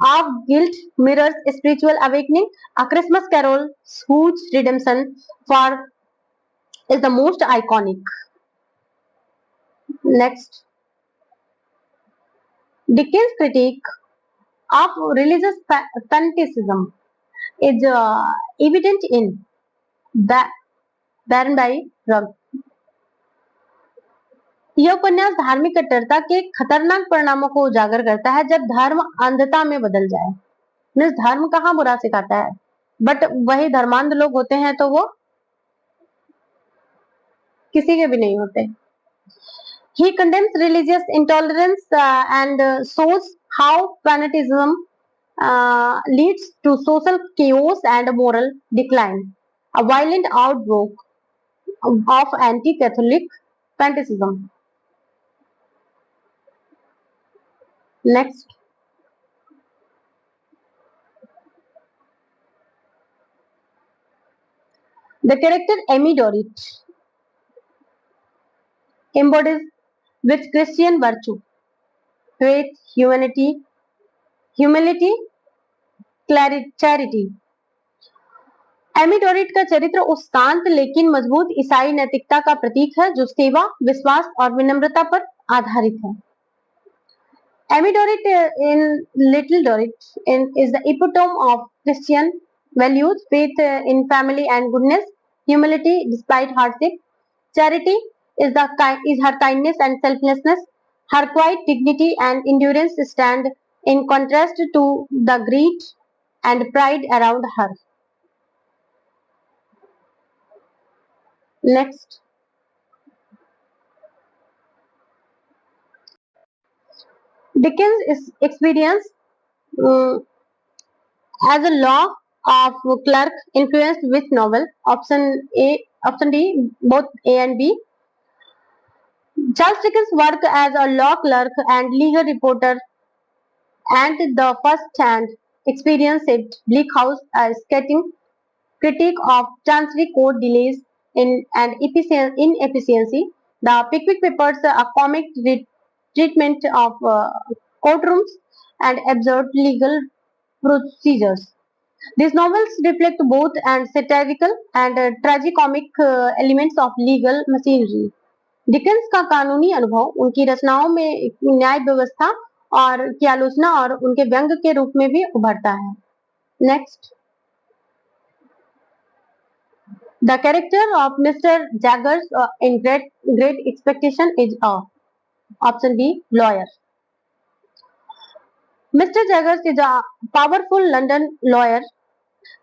of guilt mirrors spiritual awakening. A Christmas Carol, whose redemption for is the most iconic. Next, Dickens' critique of religious fanaticism is evident in Baron by Rugg. यह उपन्यास धार्मिक कट्टरता के खतरनाक परिणामों को उजागर करता है जब धर्म अंधता में बदल जाए. धर्म कहाँ बुरा सिखाता है, बट वही धर्मांध लोग होते हैं तो वो किसी के भी नहीं होते. He condemns religious intolerance and shows how fanatism leads to social chaos and moral decline. A violent outbreak of anti-Catholic fanaticism. Next, the character Amy Dorrit embodies with Christian virtue, faith, humility, charity. Amy Dorrit का चरित्र उस शांत लेकिन मजबूत ईसाई नैतिकता का प्रतीक है जो सेवा, विश्वास और विनम्रता पर आधारित है. Amy Dorrit in Little Dorrit is the epitome of Christian values, faith in family and goodness, humility despite hardship, charity is her kindness and selflessness, her quiet dignity and endurance stand in contrast to the greed and pride around her. Next, Dickens' experience as a law of clerk influenced which novel? Option D, both A and B. Charles Dickens worked as a law clerk and legal reporter, and the first-hand experience at Bleak House, a scathing critique of Chancery Court delays and inefficiency. The Pickwick Papers, a comic treatment of courtrooms and absurd legal procedures. These novels reflect both and satirical and tragicomic elements of legal machinery. Dickens का कानूनी अनुभव उनकी रचनाओं में न्याय व्यवस्था और की आलोचना और उनके व्यंग के रूप में भी उभरता है. Next, the character of mister Jaggers in great expectation is option B, lawyer. Mr. Jaggers is a powerful London lawyer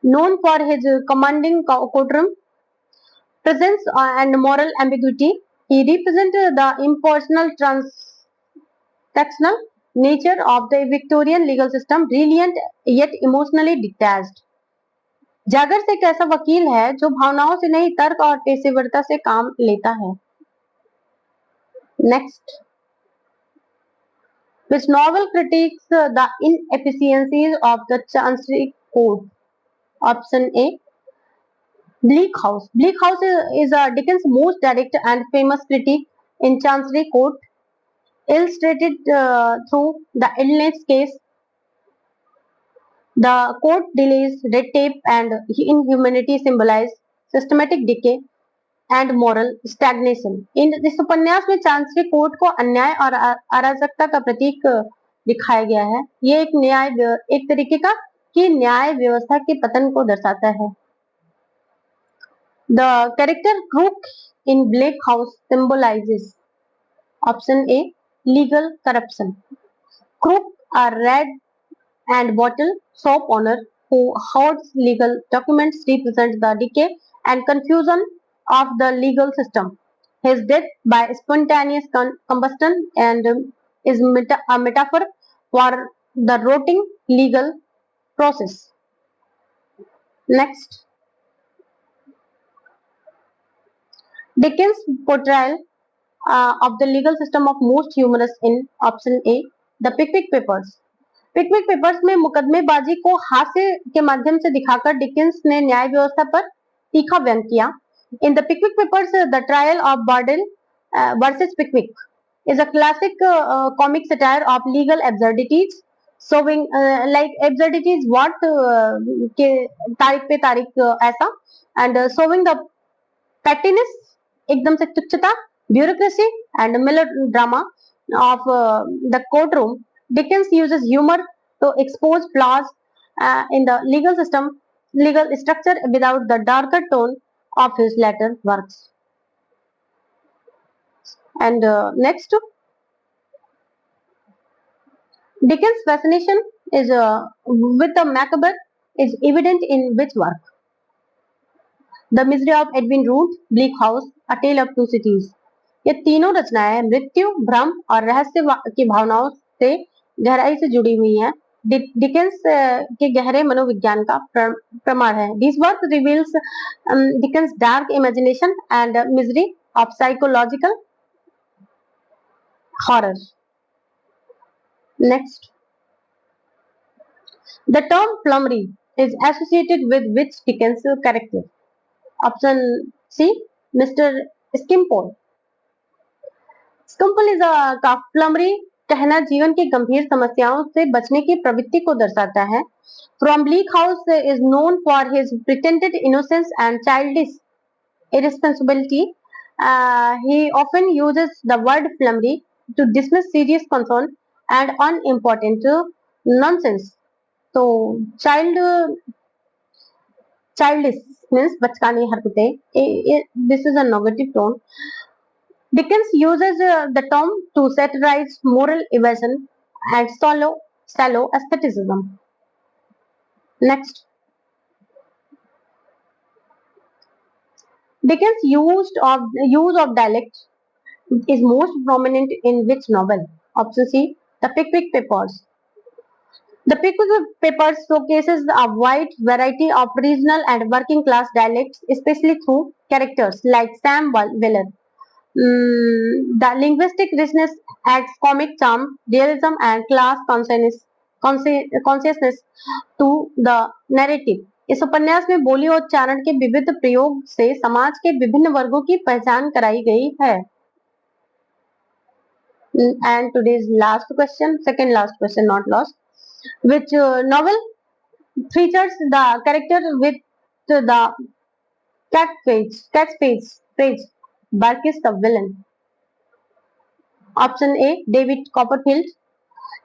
known for his commanding courtroom presence and moral ambiguity. He represents the impersonal, transactional nature of the Victorian legal system, brilliant yet emotionally detached. Joggers एक ऐसा वकील है जो भावनाओं से नहीं तर्क और पेशेवरता से काम लेता है. Next, which novel critiques the inefficiencies of the Chancery Court? Option A, Bleak House. Bleak House is Dickens' most direct and famous critique in Chancery Court, illustrated through the illness case, the court delays, red tape, and inhumanity symbolize systematic decay. And moral stagnation. In इस उपन्यास में chancery court को अन्याय और अराजकता का प्रतीक दिखाया गया है। ये एक तरीके का कि न्याय व्यवस्था के पतन को दर्शाता है। The character crook in black house symbolizes option a legal corruption. Crook a red and bottle shop owner who hoards legal documents represents the decay and confusion of the legal system. His death by spontaneous combustion and is a metaphor for the rotting legal process. Next, Dickens' portrayal of the legal system of most humorous in option A, The Pickwick Papers. Pickwick Papers में मुकदमेबाजी को हास्य के माध्यम से दिखाकर Dickens ने न्याय व्यवस्था पर तीखा व्यंग किया। In the Pickwick Papers the trial of Bardell versus Pickwick is a classic comic satire of legal absurdities, showing like absurdities what के तारीख पे तारीख ऐसा and showing the pettiness एकदम से तुच्छता, bureaucracy and melodrama of the courtroom. Dickens uses humor to expose flaws in the legal structure without the darker tone of his later works. And next, Dickens' fascination is with the macabre is evident in which work? The Misery of Edwin Drood, Bleak House, A Tale of Two Cities. ये तीनों रचनाएं मृत्यु, भ्रम और रहस्य की भावनाओं से गहराई से जुड़ी हुई हैं। डिकेंस के गहरे मनोविज्ञान का प्रमाण है। This work reveals Dickens dark imagination and misery of psychological horror. Next, the term flummery is associated with which Dickens character? Option C Mr Skimpole. Skimpole is a flummery कहना जीवन की गंभीर समस्याओं से बचने की प्रवृत्ति को दर्शाता है। From Bleak House is known for his pretended innocence and childish irresponsibility. He often uses the word flummery to dismiss serious concern and unimportant nonsense. तो childish means बचकानी हरकतें. This is a negative tone. Dickens uses the term to satirize moral evasion and shallow aestheticism. Next, Dickens' use of dialect is most prominent in which novel? Option C, The Pickwick Papers. The Pickwick Papers showcases a wide variety of regional and working class dialects, especially through characters like Sam Weller. The linguistic richness adds comic charm, realism, and class consciousness to the narrative. इस उपन्यास में बोली और उच्चारण के विविध प्रयोग से समाज के विभिन्न वर्गों की पहचान कराई गई है। And today's last question, second last question, not last. Which novel features the character with the catchphrase Barkis the villain? Option A David Copperfield.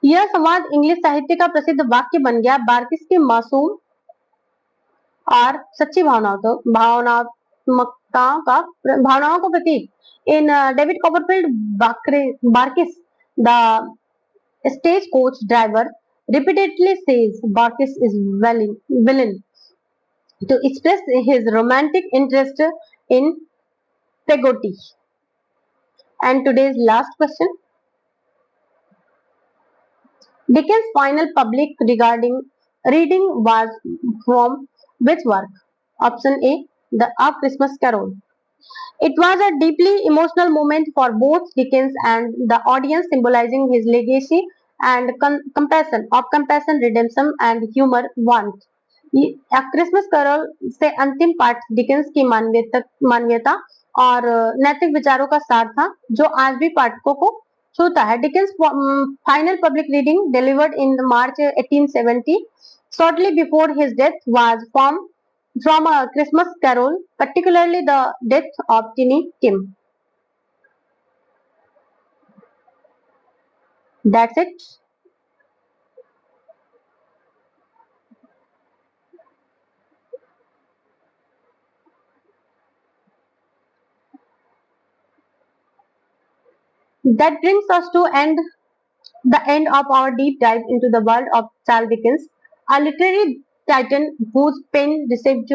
यह संवाद इंग्लिश साहित्य का प्रसिद्ध वाक्य बन गया। बार्किस की मासूम और सच्ची भावनाओं का प्रतीक। In David Copperfield Barkis the stage coach driver repeatedly says Barkis is villain to express his romantic interest in Peggotty. And today's last question. Dickens' final public reading was from which work? Option A, A Christmas Carol. It was a deeply emotional moment for both Dickens and the audience, symbolizing his legacy and compassion, redemption, and humor warmth. A Christmas Carol से अंतिम पाठ Dickens की मानवीयता और नैतिक विचारों का सार था, जो आज भी पाठकों को छूता है। Dickens final public reading delivered in March 1870, shortly before his death, was from from A Christmas Carol, particularly the death of Tinny Tim. That's it. That brings us to the end of our deep dive into the world of Charles Dickens, a literary titan whose pen received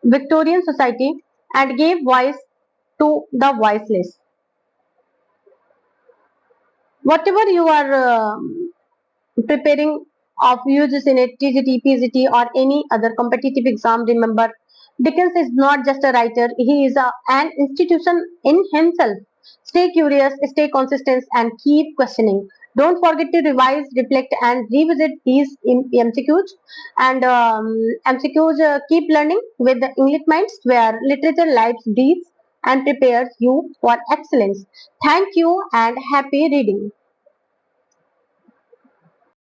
Victorian society and gave voice to the voiceless. Whatever you are preparing of uses in a TGT, PGT or any other competitive exam, remember Dickens is not just a writer, he is an institution in himself. Stay curious, stay consistent and keep questioning. Don't forget to revise, reflect and revisit these in MCQs and MCQs keep learning with the English Minds where literature lives breathes and prepares you for excellence. Thank you and happy reading.